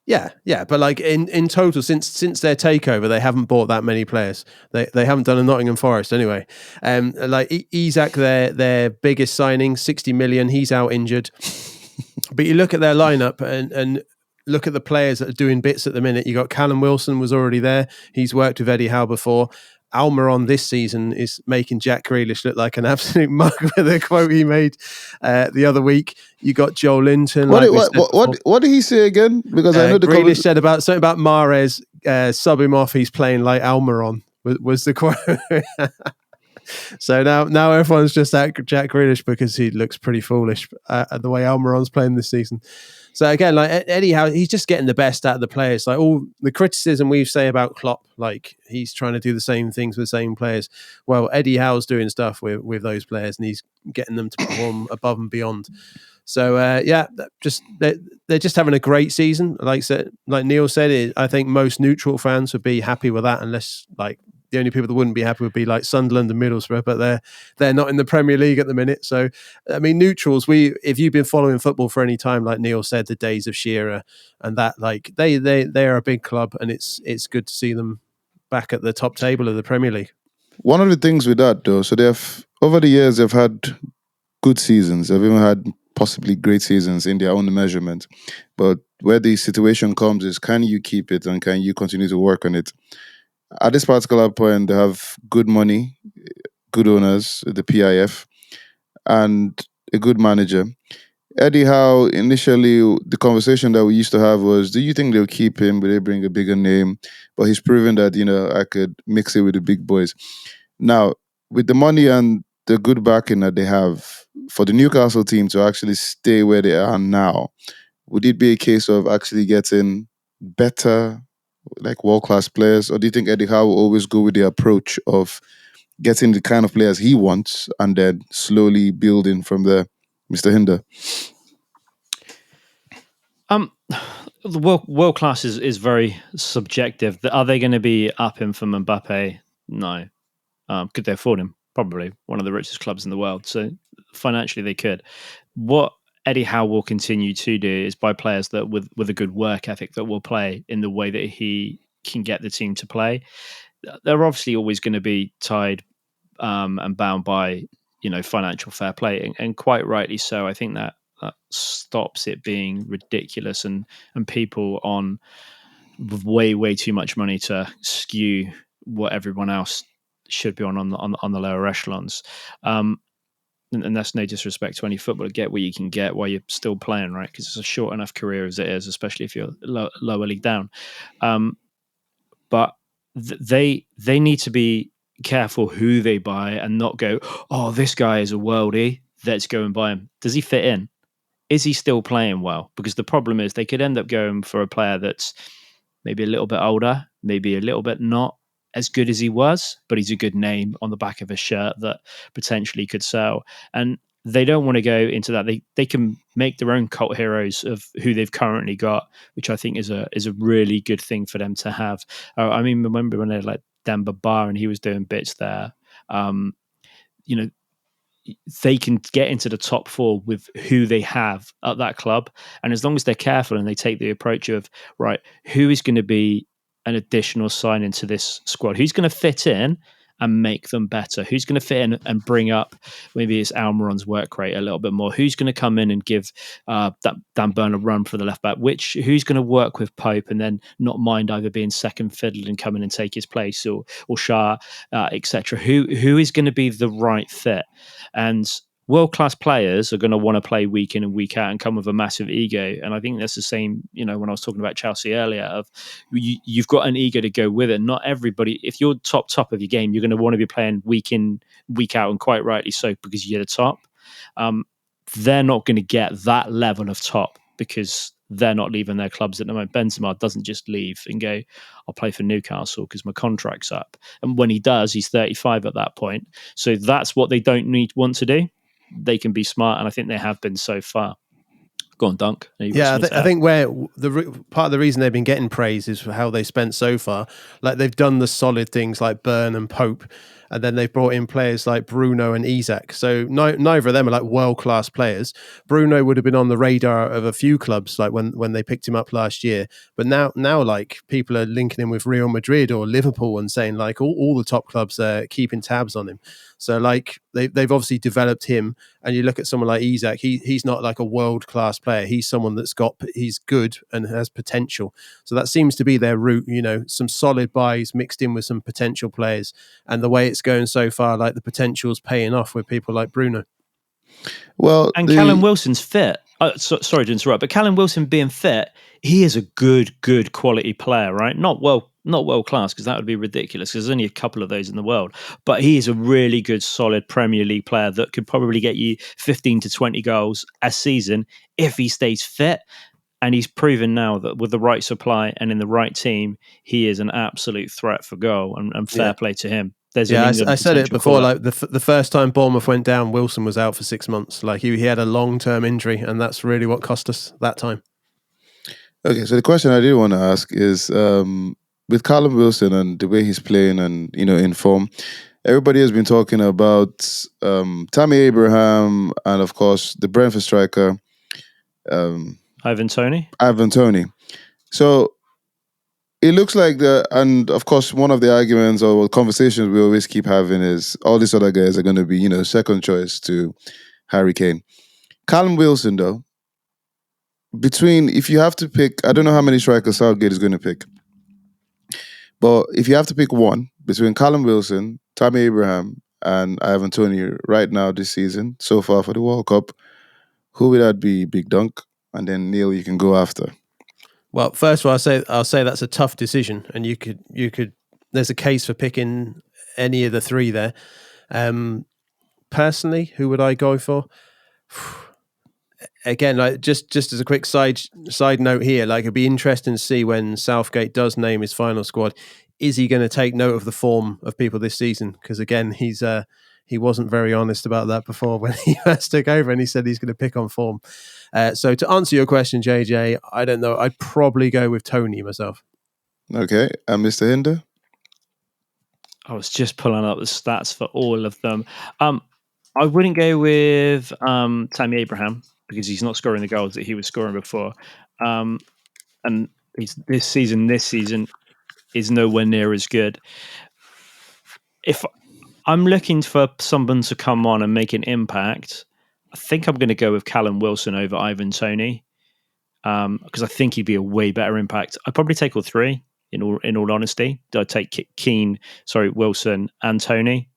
Yeah, but in total, since their takeover, they haven't bought that many players. They haven't done a Nottingham Forest anyway. Isak, their biggest signing, 60 million. He's out injured. But you look at their lineup and look at the players that are doing bits at the minute. You got Callum Wilson was already there. He's worked with Eddie Howe before. Almiron this season is making Jack Grealish look like an absolute mug with a quote he made the other week. You got Joe Linton. What did he say again? Because I know Grealish said something about Mahrez, sub him off. He's playing like Almiron was the quote. So now everyone's just at Jack Grealish because he looks pretty foolish at the way Almiron's playing this season. So again, Eddie Howe, he's just getting the best out of the players. All the criticism we say about Klopp, he's trying to do the same things with the same players. Well, Eddie Howe's doing stuff with those players, and he's getting them to perform above and beyond. So they're just having a great season. Like Neil said, I think most neutral fans would be happy with that, unless the only people that wouldn't be happy would be like Sunderland and Middlesbrough, but they're not in the Premier League at the minute. So, I mean, neutrals. If you've been following football for any time, like Neil said, the days of Shearer and that, like they are a big club, and it's good to see them back at the top table of the Premier League. One of the things with that, though, so over the years they've had good seasons. They've even had possibly great seasons in their own measurement. But where the situation comes is, can you keep it and can you continue to work on it? At this particular point, they have good money, good owners, the PIF, and a good manager. Eddie Howe, initially, the conversation that we used to have was, do you think they'll keep him? Will they bring a bigger name? But he's proven that, I could mix it with the big boys. Now, with the money and the good backing that they have, for the Newcastle team to actually stay where they are now, would it be a case of actually getting better, like world-class players? Or do you think Eddie Howe will always go with the approach of getting the kind of players he wants and then slowly building from there? Mr. Hinder. The world class is very subjective. Are they going to be up him from Mbappe? No. Could they afford him? Probably. One of the richest clubs in the world. So financially they could. What Eddie Howe will continue to do is buy players that with a good work ethic that will play in the way that he can get the team to play. They're obviously always going to be tied and bound by financial fair play, and quite rightly so. I think that stops it being ridiculous and people on with way too much money to skew what everyone else should be on the lower echelons. And that's no disrespect to any footballer. Get what you can get while you're still playing, right? Because it's a short enough career as it is, especially if you're lower league down. But they need to be careful who they buy and not go, oh, this guy is a worldie, let's go and buy him. Does he fit in? Is he still playing well? Because the problem is they could end up going for a player that's maybe a little bit older, maybe a little bit not as good as he was, but he's a good name on the back of a shirt that potentially could sell. And they don't want to go into that. They can make their own cult heroes of who they've currently got, which I think is a really good thing for them to have. I mean, remember when they had like Demba Ba and he was doing bits there. They can get into the top four with who they have at that club. And as long as they're careful and they take the approach of, right, who is going to be an additional sign into this squad? Who's going to fit in and make them better? Who's going to fit in and bring up maybe it's Almiron's work rate a little bit more? Who's going to come in and give that Dan Burn a run for the left back? Who's going to work with Pope and then not mind either being second fiddle and come in and take his place or Shah, etc. Who is going to be the right fit? And world-class players are going to want to play week in and week out and come with a massive ego. And I think that's the same, when I was talking about Chelsea earlier, of you've got an ego to go with it. Not everybody, if you're top of your game, you're going to want to be playing week in, week out, and quite rightly so, because you're the top. They're not going to get that level of top because they're not leaving their clubs at the moment. Benzema doesn't just leave and go, I'll play for Newcastle because my contract's up. And when he does, he's 35 at that point. So that's what they don't want to do. They can be smart, and I think they have been so far. Go on, Dunk. Yeah, I think where part of the reason they've been getting praise is for how they spent so far. Like they've done the solid things like Burn and Pope, and then they've brought in players like Bruno and Isak. So neither of them are like world-class players. Bruno would have been on the radar of a few clubs like when they picked him up last year. But now like people are linking him with Real Madrid or Liverpool and saying like all the top clubs are keeping tabs on him. So like they've obviously developed him, and you look at someone like Isak, he's not like a world-class player. He's someone he's good and has potential. So that seems to be their route, some solid buys mixed in with some potential players. And the way it's going so far, like the potential's paying off with people like Bruno. Well, and Callum Wilson's fit. Sorry to interrupt, but Callum Wilson being fit, he is a good quality player, right? Not world class, because that would be ridiculous, because there's only a couple of those in the world. But he is a really good, solid Premier League player that could probably get you 15 to 20 goals a season if he stays fit. And he's proven now that with the right supply and in the right team, he is an absolute threat for goal, and fair play to him. I said it before, like the first time Bournemouth went down, Wilson was out for 6 months. Like he had a long-term injury, and that's really what cost us that time. Okay, so the question I did want to ask is, with Callum Wilson and the way he's playing and in form, everybody has been talking about Tammy Abraham and of course the Brentford striker Ivan Toney. Ivan Toney. So it looks like and of course, one of the arguments or conversations we always keep having is all these other guys are going to be, second choice to Harry Kane. Callum Wilson, though, if you have to pick, I don't know how many strikers Southgate is going to pick, but if you have to pick one between Callum Wilson, Tammy Abraham, and Ivan Toney right now this season, so far for the World Cup, who would that be, Big Dunk? And then Neil, you can go after. Well, first of all, I'll say that's a tough decision, and you could. There's a case for picking any of the three there. Personally, who would I go for? Again, like just as a quick side note here, like it'd be interesting to see when Southgate does name his final squad. Is he going to take note of the form of people this season? Because again, he wasn't very honest about that before when he first took over, and he said he's going to pick on form. So to answer your question, JJ, I don't know. I'd probably go with Toney myself. Okay, and Mr. Hinder? I was just pulling up the stats for all of them. I wouldn't go with Tammy Abraham because he's not scoring the goals that he was scoring before. And this season is nowhere near as good. If I'm looking for someone to come on and make an impact, I think I'm going to go with Callum Wilson over Ivan Toney because I think he'd be a way better impact. I'd probably take all three. In all honesty, I'd take Wilson, and Toney.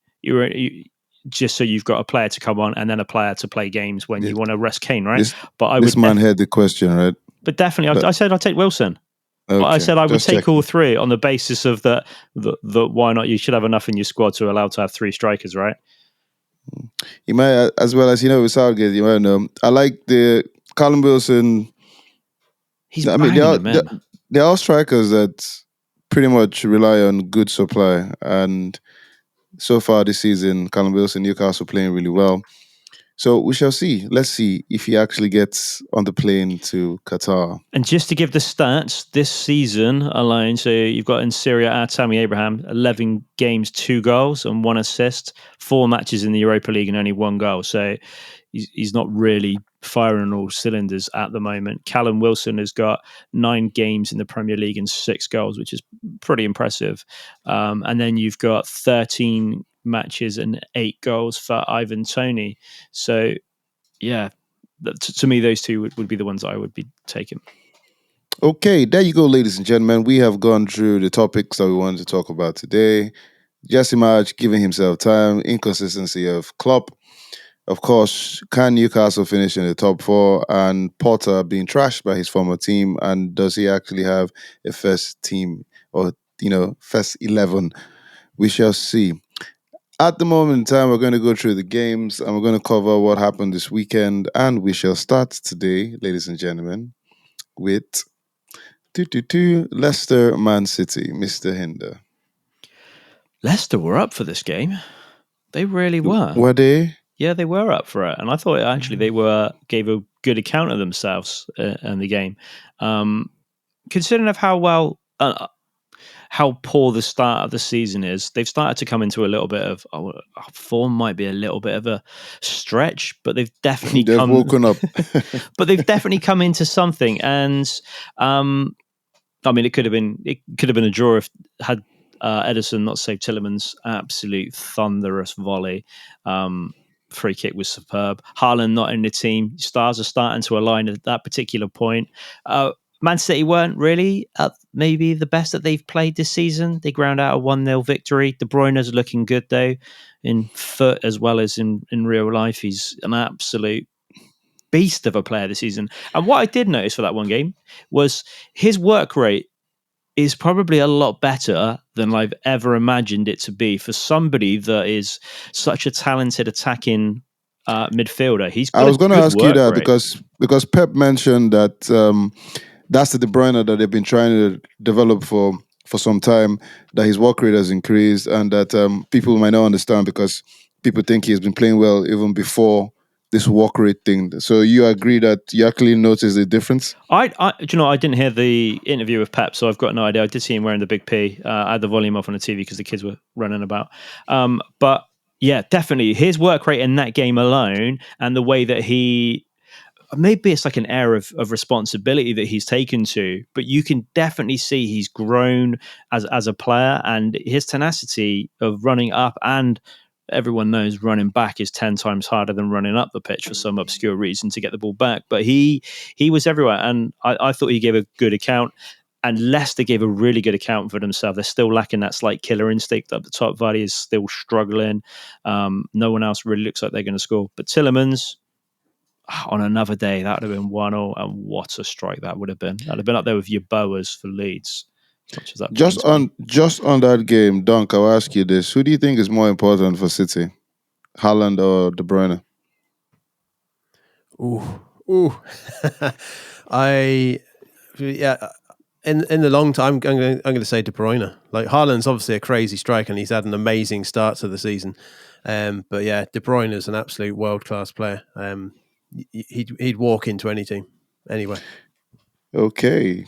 Just so you've got a player to come on and then a player to play games when you want to rest Kane, right? This man had the question, right? But definitely, I said I'd take Wilson. Okay, I said I would take all three on the basis of that. Why not? You should have enough in your squad to allow to have three strikers, right? You might, as well as with Southgate, you might know. I like the Callum Wilson. They're all strikers that pretty much rely on good supply, and so far this season, Callum Wilson, Newcastle playing really well. So we shall see. Let's see if he actually gets on the plane to Qatar. And just to give the stats, this season alone, so you've got in Serie A, Tammy Abraham, 11 games, 2 goals and 1 assist, 4 matches in the Europa League and only 1 goal. So he's not really firing on all cylinders at the moment. Callum Wilson has got 9 games in the Premier League and 6 goals, which is pretty impressive. And then you've got 13 matches and 8 goals for Ivan Toney. So, yeah, to me, those two would be the ones I would be taking. Okay, there you go, ladies and gentlemen. We have gone through the topics that we wanted to talk about today. Jesse Marsch giving himself time, inconsistency of Klopp. Of course, can Newcastle finish in the top 4? And Potter being trashed by his former team. And does he actually have a first team or, first 11? We shall see. At the moment in time, we're going to go through the games and we're going to cover what happened this weekend. And we shall start today, ladies and gentlemen, with Leicester Man City, Mr. Hinder. Leicester were up for this game. They really were. Were they? Yeah, they were up for it. And I thought actually they gave a good account of themselves in the game. Considering of how poor the start of the season is, they've started to come into a little bit of form. Might be a little bit of a stretch, but they've definitely woken up. But they've definitely come into something. And it could have been a draw if had Ederson not saved Tielemans' absolute thunderous volley. Free kick was superb. Haaland not in the team. Stars are starting to align at that particular point. Man City weren't really maybe the best that they've played this season. They ground out a 1-0 victory. De Bruyne's looking good, though, in foot as well as in real life. He's an absolute beast of a player this season. And what I did notice for that one game was his work rate is probably a lot better than I've ever imagined it to be for somebody that is such a talented attacking midfielder. I was going to ask you that because Pep mentioned that that's the De Bruyne that they've been trying to develop for some time, that his work rate has increased and that people might not understand because people think he has been playing well even before this walk rate thing. So you agree that you actually noticed the difference? I didn't hear the interview with Pep, so I've got no idea. I did see him wearing the big P. I had the volume off on the TV because the kids were running about. But yeah, definitely his work rate in that game alone, and the way that maybe it's like an air of responsibility that he's taken to, but you can definitely see he's grown as a player, and his tenacity of running up, and everyone knows running back is 10 times harder than running up the pitch for some obscure reason to get the ball back. But he was everywhere, and I thought he gave a good account. And Leicester gave a really good account for themselves. They're still lacking that slight killer instinct up the top. Vardy is still struggling. No one else really looks like they're going to score. But Tielemans, on another day, that would have been 1-0, and what a strike that would have been. That would have been up there with your Boas for Leeds. As much as that Just on that game, Dunk, I'll ask you this. Who do you think is more important for City? Haaland or De Bruyne? Ooh. In the long time, I'm going to say De Bruyne. Like, Haaland's obviously a crazy striker, and he's had an amazing start to the season. But yeah, De Bruyne is an absolute world-class player. He'd walk into any team anyway. Okay.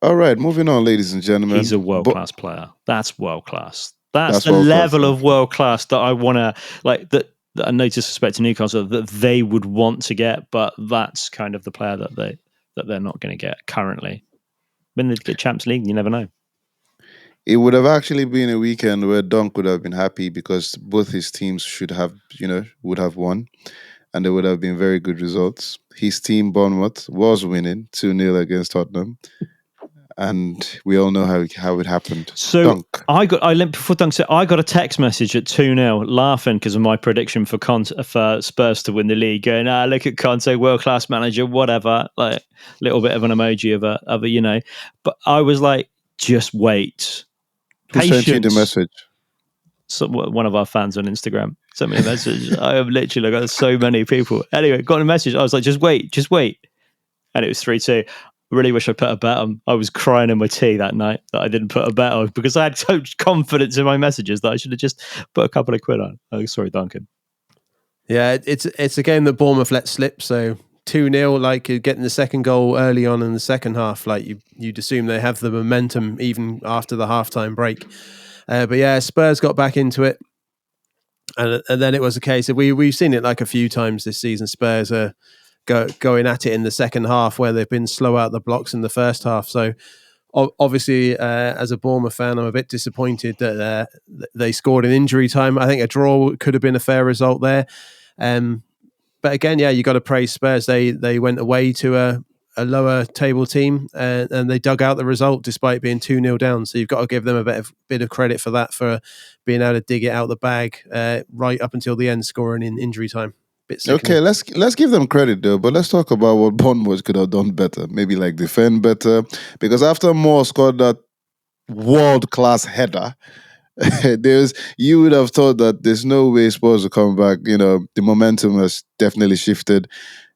All right, moving on, ladies and gentlemen. He's a world-class player. That's world-class. That's the world-class, level of world-class that I want to, like, that I no disrespect to Newcastle, that they would want to get, but that's kind of the player that they're not going to get currently. When they get Champions League, you never know. It would have actually been a weekend where Dunk would have been happy because both his teams would have won, and there would have been very good results. His team, Bournemouth, was winning 2-0 against Tottenham, and we all know how it happened. So Dunk. before Dunk said, I got a text message at 2-0 laughing because of my prediction for Spurs to win the league, going, look at Conte, world-class manager, whatever, like a little bit of an emoji of a but I was like, just wait. Who sent you the message? One of our fans on Instagram sent me a message. I have literally got so many people. Anyway, got a message. I was like, just wait. And it was 3-2. Really wish I put a bet on. I was crying in my tea that night that I didn't put a bet on because I had so much confidence in my messages that I should have just put a couple of quid on. Oh, sorry, Duncan. Yeah, it's a game that Bournemouth let slip. So 2-0, like getting the second goal early on in the second half, like you'd assume they have the momentum even after the halftime break. But yeah, Spurs got back into it, and then it was a case of we've seen it like a few times this season. Spurs are going at it in the second half where they've been slow out the blocks in the first half. So obviously, as a Bournemouth fan, I'm a bit disappointed that they scored in injury time. I think a draw could have been a fair result there. But again, yeah, you got to praise Spurs. They went away to a lower table team and they dug out the result despite being 2-0 down. So you've got to give them a bit of credit for that, for being able to dig it out the bag right up until the end, scoring in injury time. Okay, let's give them credit though, but let's talk about what Bournemouth could have done better. Maybe like defend better, because after Moore scored that world-class header, you would have thought that there's no way Spurs will come back. The momentum has definitely shifted,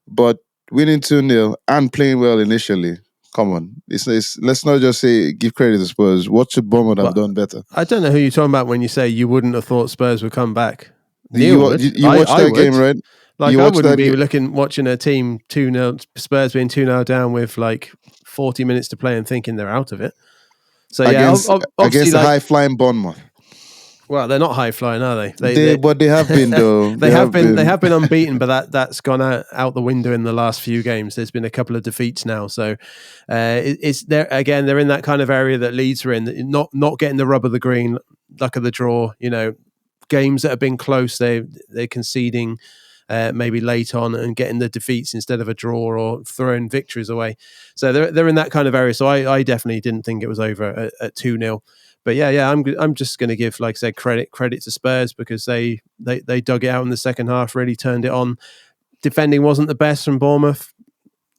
but winning 2-0 and playing well initially. Come on, let's not just say give credit to Spurs. What should Bournemouth have done better? I don't know who you're talking about when you say you wouldn't have thought Spurs would come back. You watched that game, right? Like, I wouldn't be watching a team 2-0, Spurs being 2-0 down with like 40 minutes to play and thinking they're out of it. So against the high-flying Bournemouth. Well, they're not high-flying, are they? But they have been though. They have been unbeaten, but that's gone out the window in the last few games. There's been a couple of defeats now, so it's there again. They're in that kind of area that Leeds are in, not getting the rub of the green, luck of the draw. Games that have been close, they're conceding. Maybe late on and getting the defeats instead of a draw or throwing victories away. So they're in that kind of area. So I definitely didn't think it was over at 2-0. But yeah, I'm just going to give, like I said, credit to Spurs because they dug it out in the second half, really turned it on. Defending wasn't the best from Bournemouth.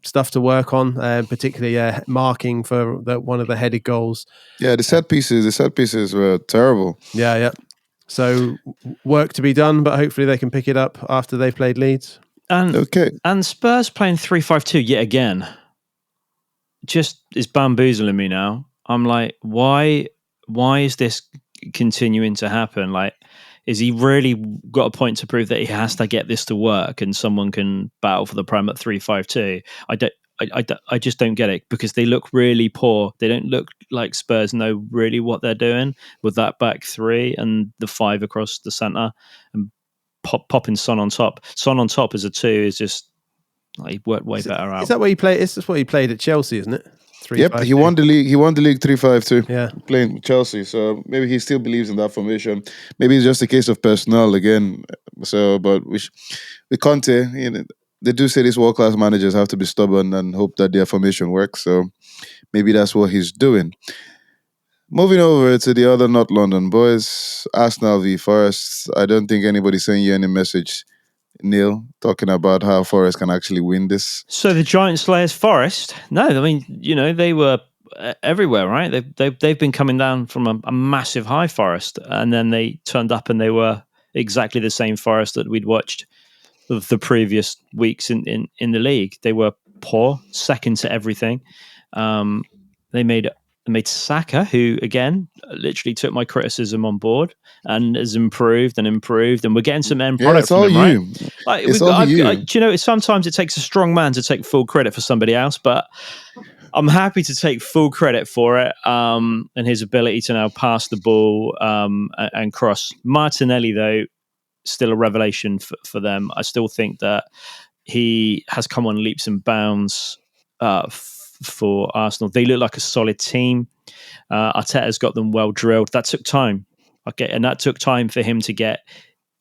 Stuff to work on, particularly marking for one of the headed goals. Yeah, the set pieces were terrible. Yeah. So work to be done, but hopefully they can pick it up after they've played Leeds. And Spurs playing 3-5-2 yet again just is bamboozling me now. I'm like, why is this continuing to happen? Like, Is he really got a point to prove that he has to get this to work and someone can battle for the Prem at 3-5-2? I just don't get it, because they look really poor. They don't look like Spurs know really what they're doing with that back three and the five across the centre, and popping Son on top. Son on top as a two is just he worked way better out. Is that what he played? Is this what he played at Chelsea, isn't it? 3-5-2. Yep, he won the league. He won the league 3-5-2. Yeah, playing with Chelsea. So maybe he still believes in that formation. Maybe it's just a case of personnel again. So, but with Conte, they do say these world-class managers have to be stubborn and hope that their formation works. So maybe that's what he's doing. Moving over to the other North London boys, Arsenal v Forest. I don't think anybody's sending you any message, Neil, talking about how Forest can actually win this. So the Giant Slayers Forest? No, I mean, they were everywhere, right? They've been coming down from a massive high Forest, and then they turned up and they were exactly the same Forest that we'd watched the previous weeks in the league. They were poor, second to everything. They made Saka, who again literally took my criticism on board and has improved, and we're getting some end product from him, right? Like, it's all you. Sometimes it takes a strong man to take full credit for somebody else, but I'm happy to take full credit for it, and his ability to now pass the ball and cross. Martinelli, though, still a revelation for them. I still think that he has come on leaps and bounds for Arsenal. They look like a solid team. Arteta's got them well drilled. That took time. And that took time for him to get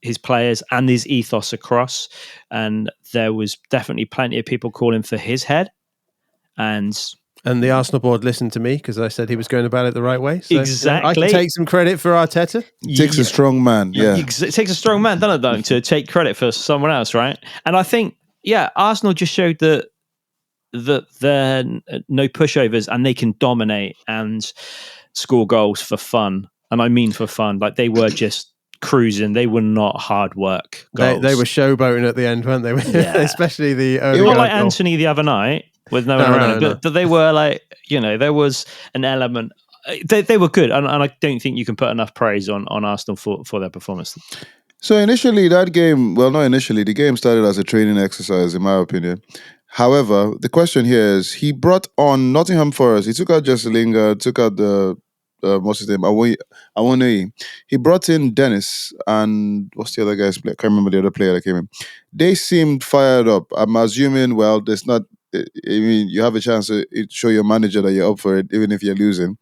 his players and his ethos across. And there was definitely plenty of people calling for his head. And the Arsenal board listened to me because I said he was going about it the right way. So, exactly. I can take some credit for Arteta. It takes a strong man. Yeah. It takes a strong man, doesn't it, to take credit for someone else, right? And I think, Arsenal just showed that they're no pushovers and they can dominate and score goals for fun. And I mean for fun. Like, they were just cruising. They were not hard work goals. They were showboating at the end, weren't they? Yeah. Especially the early goal. It was like Anthony the other night with no one around. No. But they were like, there was an element. They were good. And I don't think you can put enough praise on Arsenal for their performance. So initially that game, well, not initially, the game started as a training exercise, in my opinion. However, the question here is, he brought on Nottingham Forest. He took out Jesse Lingard, took out what's his name? Awoniyi. He brought in Dennis and what's the other guy's play? I can't remember the other player that came in. They seemed fired up. I'm assuming, well, there's not, I mean, you have a chance to show your manager that you're up for it, even if you're losing.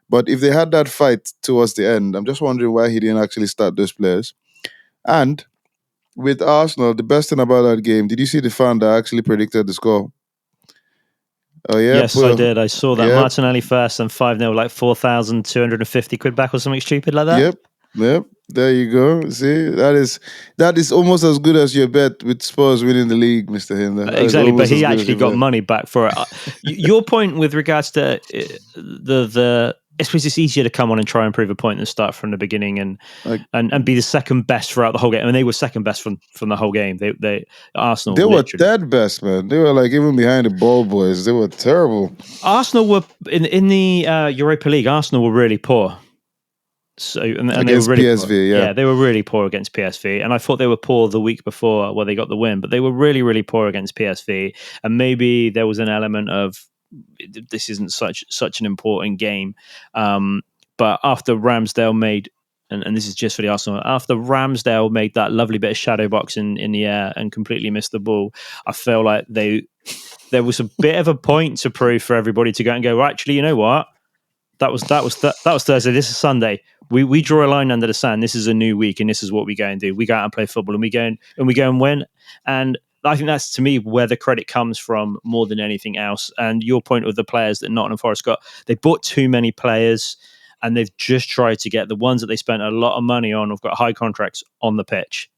But if they had that fight towards the end, I'm just wondering why he didn't actually start those players. And with Arsenal, the best thing about that game, did you see the fan that actually predicted the score? Oh, yeah. Yes, I did. I saw that. Yep. Martinelli first and 5-0, like 4,250 quid back or something stupid like that. Yep. There you go. See, that is almost as good as your bet with Spurs winning the league, Mr. Hinder. Exactly, but he actually got money back for it. Your point with regards to the I suppose it's easier to come on and try and prove a point than start from the beginning and be the second best throughout the whole game. I mean, they were second best from the whole game. Arsenal. They were dead best, man. They were like even behind the ball boys. They were terrible. Arsenal were in the Europa League. Arsenal were really poor. So and they were really PSV, poor. Yeah, they were really poor against PSV, and I thought they were poor the week before where they got the win, but they were really, really poor against PSV, and maybe there was an element of this isn't such an important game. But after Ramsdale made, and this is just for the Arsenal, after Ramsdale made that lovely bit of shadow box in the air and completely missed the ball, I feel like there was a bit of a point to prove for everybody to go and go, well, actually, you know what? That was Thursday. This is Sunday. We draw a line under the sand. This is a new week, and this is what we go and do. We go out and play football, and we go and win. And I think that's, to me, where the credit comes from more than anything else. And your point with the players that Nottingham Forest got, they bought too many players, and they've just tried to get the ones that they spent a lot of money on, have got high contracts on the pitch.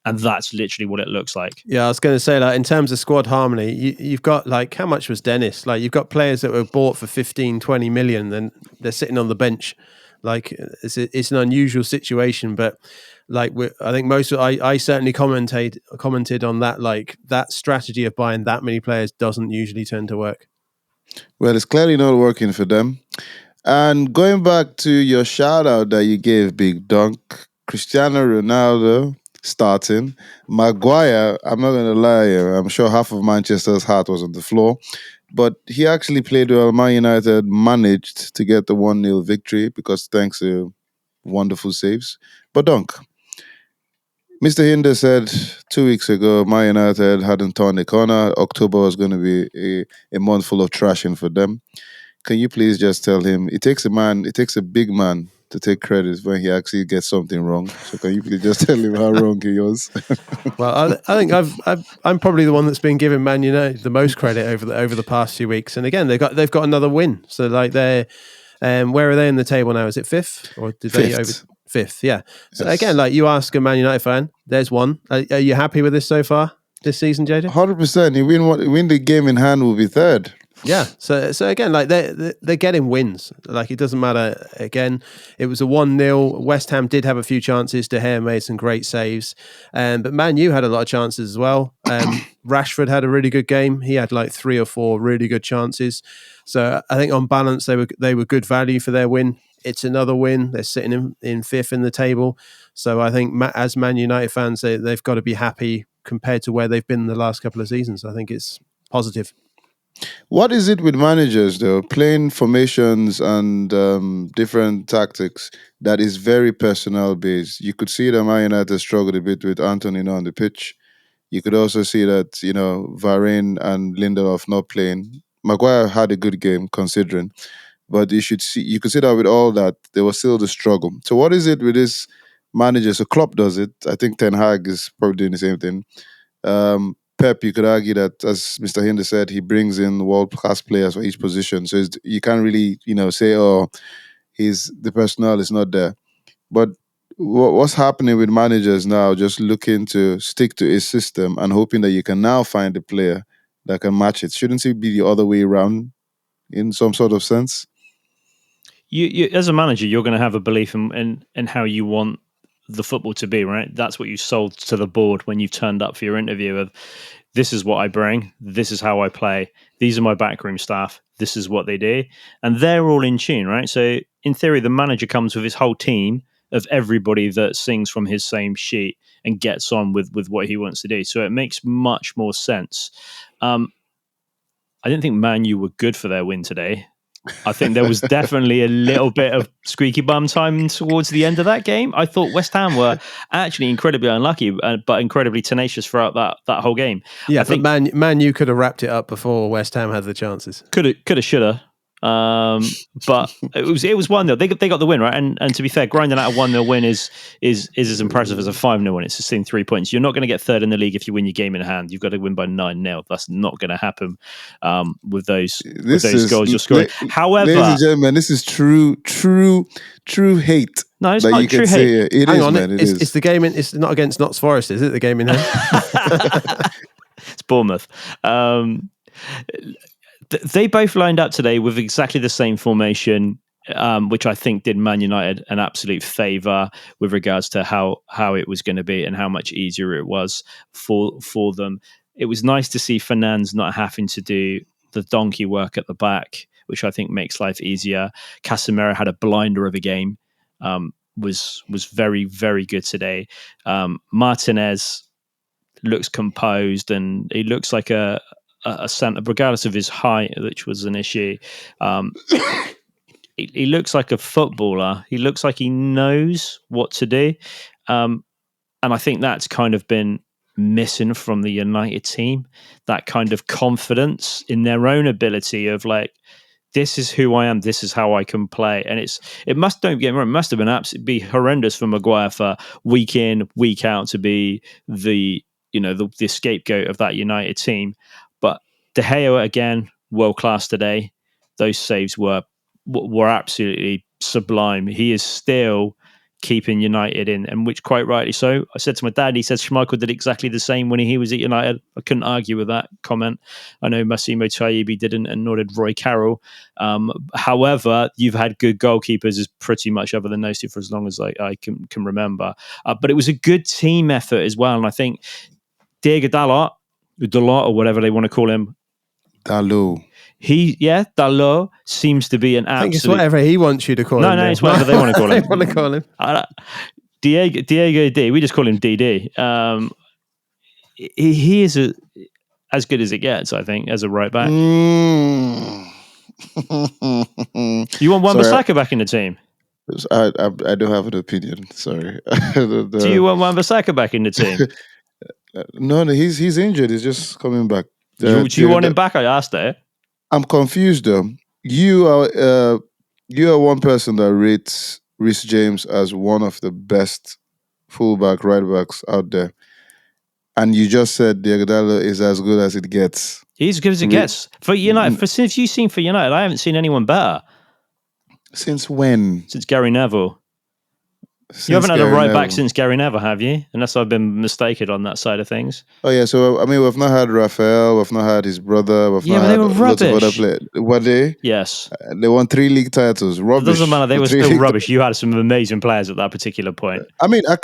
And that's literally what it looks like. Yeah, I was going to say, like, in terms of squad harmony, you've got, like, how much was Dennis? Like, you've got players that were bought for 15, 20 million, and they're sitting on the bench. Like, it's an unusual situation, but like, I think I certainly commented on that. Like, that strategy of buying that many players doesn't usually tend to work. Well, it's clearly not working for them. And going back to your shout out that you gave, Big Dunk, Cristiano Ronaldo starting. Maguire, I'm not going to lie, I'm sure half of Manchester's heart was on the floor. But he actually played well. Man United managed to get the 1-0 victory because thanks to wonderful saves. But Dunk, Mr. Hinder said 2 weeks ago Man United hadn't turned the corner. October was going to be a month full of trashing for them. Can you please just tell him it takes a big man to take credit when he actually gets something wrong. So can you please just tell him how wrong he was? Well, I think I'm probably the one that's been giving Man United the most credit over the past few weeks. And again, they've got another win. So like they're where are they in the table now? Is it fifth or did they over fifth? Yeah. So Yes. again, like you ask a Man United fan, there's one. Are you happy with this so far this season, JJ? 100%. You win the game in hand, will be third. Yeah, so again, like they're getting wins. Like it doesn't matter. Again, it was a 1-0. West Ham did have a few chances. De Gea made some great saves, but Man U had a lot of chances as well. Rashford had a really good game. He had like 3 or 4 really good chances. So I think on balance, they were good value for their win. It's another win. They're sitting in fifth in the table. So I think as Man United fans, they've got to be happy compared to where they've been the last couple of seasons. I think it's positive. What is it with managers, though, playing formations and different tactics that is very personnel based? You could see that Man United struggled a bit with Anthony on the pitch. You could also see that, Varane and Lindelof not playing. Maguire had a good game considering, but you could see that with all that, there was still the struggle. So what is it with this manager? So Klopp does it. I think Ten Hag is probably doing the same thing. Pep, you could argue that, as Mr. Hinder said, he brings in world-class players for each position. So you can't really, say, oh, the personnel is not there. But what's happening with managers now, just looking to stick to a system and hoping that you can now find a player that can match it? Shouldn't it be the other way around in some sort of sense? You as a manager, you're going to have a belief in how you want the football to be, right? That's what you sold to the board when you turned up for your interview of, this is what I bring, this is how I play, these are my backroom staff, this is what they do. And they're all in tune, right? So in theory, the manager comes with his whole team of everybody that sings from his same sheet and gets on with what he wants to do. So it makes much more sense. I didn't think Man U were good for their win today. I think there was definitely a little bit of squeaky bum time towards the end of that game. I thought West Ham were actually incredibly unlucky, but incredibly tenacious throughout that whole game. Yeah, I think Man U could have wrapped it up before West Ham had the chances. Could have, should have. But it was 1-0. They got the win, right? And to be fair, grinding out a 1-0 win is as impressive as a 5-0 win. It's just in 3 points. You're not going to get third in the league if you win your game in hand. You've got to win by 9-0. That's not going to happen with those goals you're scoring. However, ladies and gentlemen, this is true hate. No, it's not true hate. Hang on, it is. It's the game. It's not against Notts Forest, is it? The game in hand. It's Bournemouth. They both lined up today with exactly the same formation, which I think did Man United an absolute favour with regards to how it was going to be and how much easier it was for them. It was nice to see Fernandes not having to do the donkey work at the back, which I think makes life easier. Casemiro had a blinder of a game, was very, very good today. Martinez looks composed and he looks like a centre, regardless of his height, which was an issue. He looks like a footballer. He looks like he knows what to do. And I think that's kind of been missing from the United team, that kind of confidence in their own ability of like, this is who I am, this is how I can play. And don't get me wrong, it must have been absolutely horrendous for Maguire for week in, week out to be the scapegoat of that United team. But De Gea, again, world class today. Those saves were absolutely sublime. He is still keeping United in, and which quite rightly so. I said to my dad, he says Schmeichel did exactly the same when he was at United. I couldn't argue with that comment. I know Massimo Saabii didn't, and nor did Roy Carroll. However, you've had good goalkeepers as pretty much other than those two for as long as I can remember. But it was a good team effort as well, and I think Diego Dalot or whatever they want to call him. Dalot. Dalot seems to be an absolute... I think it's whatever he wants you to call him. No, it's whatever they want to call him. They want to call him. Diego D. We just call him DD. He is as good as it gets, I think, as a right back. You want Wan-Bissaka back in the team? I don't have an opinion. Sorry. Do you want Wan-Bissaka back in the team? No, he's injured. He's just coming back. Do you want him back? I asked it. I'm confused though. You are one person that rates Reece James as one of the best fullback right backs out there, and you just said Diego Dallo is as good as it gets. He's as good as it gets for United. Since you've seen for United, I haven't seen anyone better. Since when? Since Gary Neville. You haven't had a right back since Gary Neville, have you? Unless I've been mistaken on that side of things. Oh yeah, so I mean, we've not had Raphael, we've not had his brother, we've not had they were lots of other rubbish. players. Were they? Yes. They won 3 league titles. Rubbish. It doesn't matter. They were still rubbish. You had some amazing players at that particular point. I mean, I'm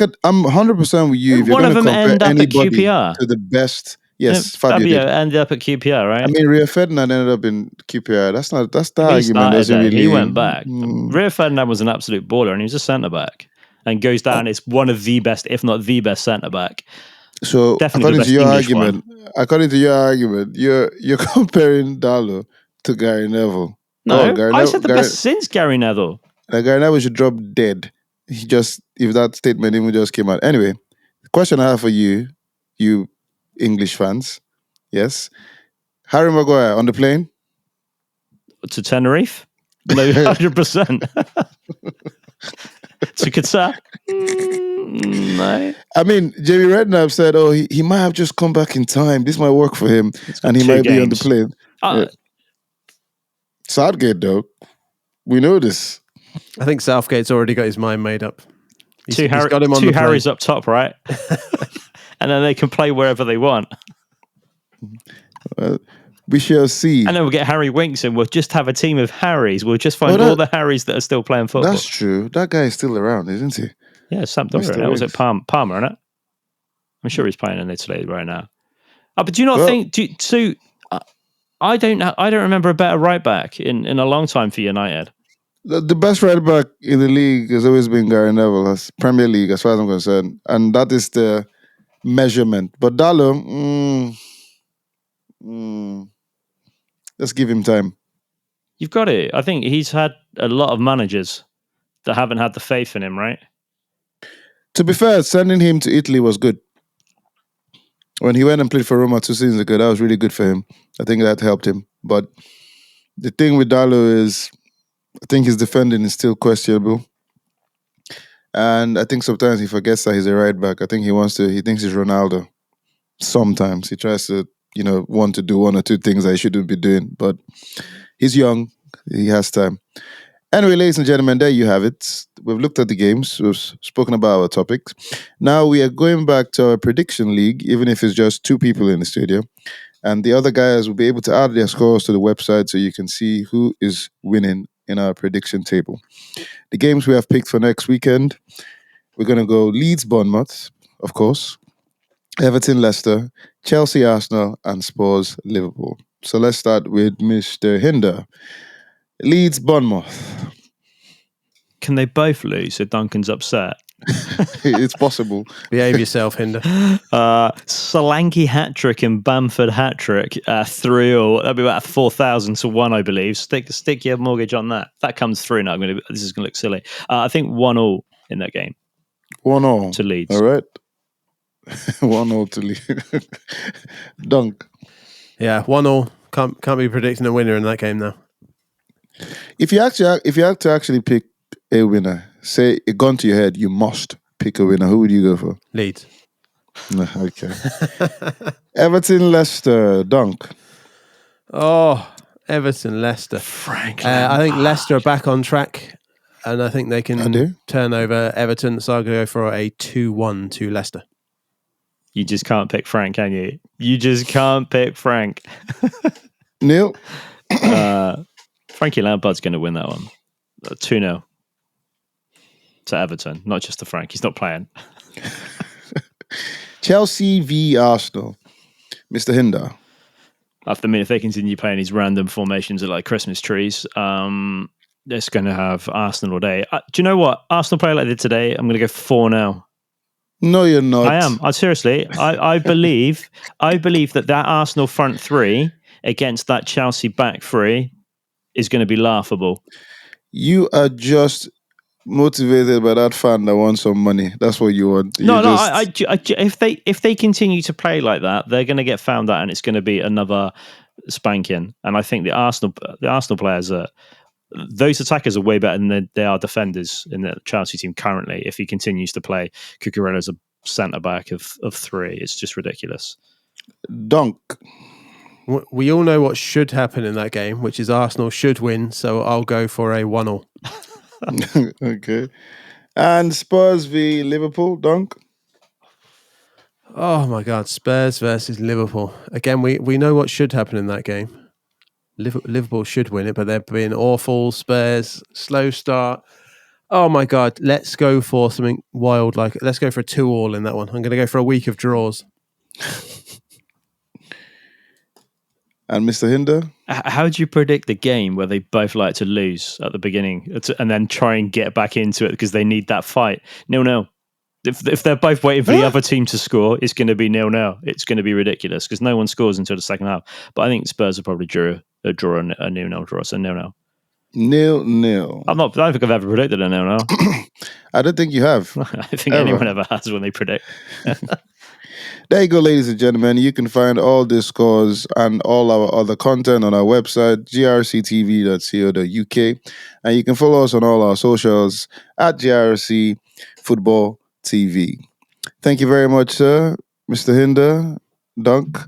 100% with you. If you're one of going to them compare end up at anybody QPR. to the best, yes, Fabio ended up at QPR, right? I mean, Rio Ferdinand ended up in QPR. That's the He argument. Doesn't really. He went back. Rio Ferdinand was an absolute baller, and he was a centre back. And goes down. It's one of the best, if not the best, centre back. So, Definitely according to your argument, you're comparing Dallo to Gary Neville. No, I said the best since Gary Neville. Gary Neville should drop dead. If that statement even just came out. Anyway, the question I have for you English fans, yes, Harry Maguire on the plane to Tenerife. No, 100%. To Qatar? No. I mean, Jamie Redknapp said, he might have just come back in time. This might work for him. And he might be on the plane. Yeah. Southgate, though. We know this. I think Southgate's already got his mind made up. He's got him on two Harrys up top, right? And then they can play wherever they want. We shall see. And then we'll get Harry Winks and we'll just have a team of Harrys. We'll just find all the Harrys that are still playing football. That's true. That guy is still around, isn't he? Yeah, Sampdoria. That was at Parma, isn't it? I'm sure he's playing in Italy right now. But do you not think... I don't remember a better right back in a long time for United. The best right back in the league has always been Gary Neville, as Premier League, as far as I'm concerned. And that is the measurement. But Dallo... let's give him time. You've got it. I think he's had a lot of managers that haven't had the faith in him, right? To be fair, sending him to Italy was good. When he went and played for Roma 2 seasons ago, that was really good for him. I think that helped him. But the thing with Dallo is, I think his defending is still questionable. And I think sometimes he forgets that he's a right back. I think he thinks he's Ronaldo. Sometimes he tries to, want to do 1 or 2 things that he shouldn't be doing. But he's young. He has time. Anyway, ladies and gentlemen, there you have it. We've looked at the games. We've spoken about our topics. Now we are going back to our prediction league, even if it's just 2 people in the studio. And the other guys will be able to add their scores to the website so you can see who is winning in our prediction table. The games we have picked for next weekend, we're going to go Leeds, Bournemouth, of course, Everton, Leicester, Chelsea, Arsenal, and Spurs, Liverpool. So let's start with Mr. Hinder. Leeds, Bournemouth. Can they both lose so Duncan's upset? It's possible. Behave yourself, Hinder. Solanke hat-trick and Bamford hat-trick through, that'd be about 4,000 to 1, I believe. Stick your mortgage on that. If that comes through now, this is going to look silly. I think 1-1 in that game. 1-1 to Leeds. All right. 1-0 to Leeds. Dunk. Yeah, 1-1. Can't be predicting a winner in that game now. If you had to actually pick a winner, say a gun to your head, you must pick a winner. Who would you go for? Leeds. No, okay. Everton, Leicester, Dunk. Oh, Everton, Leicester. Frank. I think Leicester are back on track, and I think they can turn over Everton. So I'll go for a 2-1 to Leicester. You just can't pick Frank, can you? You just can't pick Frank. Neil? Frankie Lampard's going to win that one. 2-0 to Everton, not just to Frank. He's not playing. Chelsea v Arsenal. Mr. Hinder. If they continue playing these random formations at like Christmas trees, it's going to have Arsenal all day. Do you know what? Arsenal play like they did today, I'm going to go 4-0. No, you're not. I am. Seriously, I believe that Arsenal front three against that Chelsea back three is going to be laughable. You are just motivated by that fan that wants some money. That's what you want. If they continue to play like that, they're going to get found out, and it's going to be another spanking. And I think the Arsenal players those attackers are way better than they are defenders in the Chelsea team currently. If he continues to play Cucurella as a centre back of three, it's just ridiculous. Dunk. We all know what should happen in that game, which is Arsenal should win. So I'll go for a 1-1. Okay. And Spurs v Liverpool, Dunk. Oh my God, Spurs versus Liverpool. Again, we know what should happen in that game. Liverpool should win it, but they're being awful. Spurs, slow start. Oh my God, let's go for something wild. Let's go for a 2-2 in that one. I'm going to go for a week of draws. And Mr. Hinder? How do you predict the game where they both like to lose at the beginning and then try and get back into it because they need that fight? 0-0. If they're both waiting for the other team to score, it's going to be 0-0. It's going to be ridiculous because no one scores until the second half. But I think Spurs will probably draw a 0-0 draw, so 0-0. 0-0. I don't think I've ever predicted a 0-0. I don't think you have. I don't think anyone ever has when they predict. There you go, ladies and gentlemen. You can find all the scores and all our other content on our website, grctv.co.uk. And you can follow us on all our socials at GRC Football TV. Thank you very much, sir, Mr. Hinder, Dunk.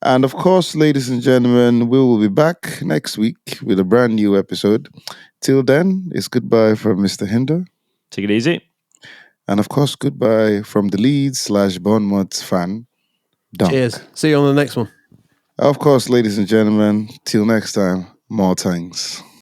And of course, ladies and gentlemen, we will be back next week with a brand new episode. Till then, it's goodbye from Mr. Hinder. Take it easy. And of course, goodbye from the Leeds/Bournemouth fan, Dunk. Cheers. See you on the next one. Of course, ladies and gentlemen, till next time, more thanks.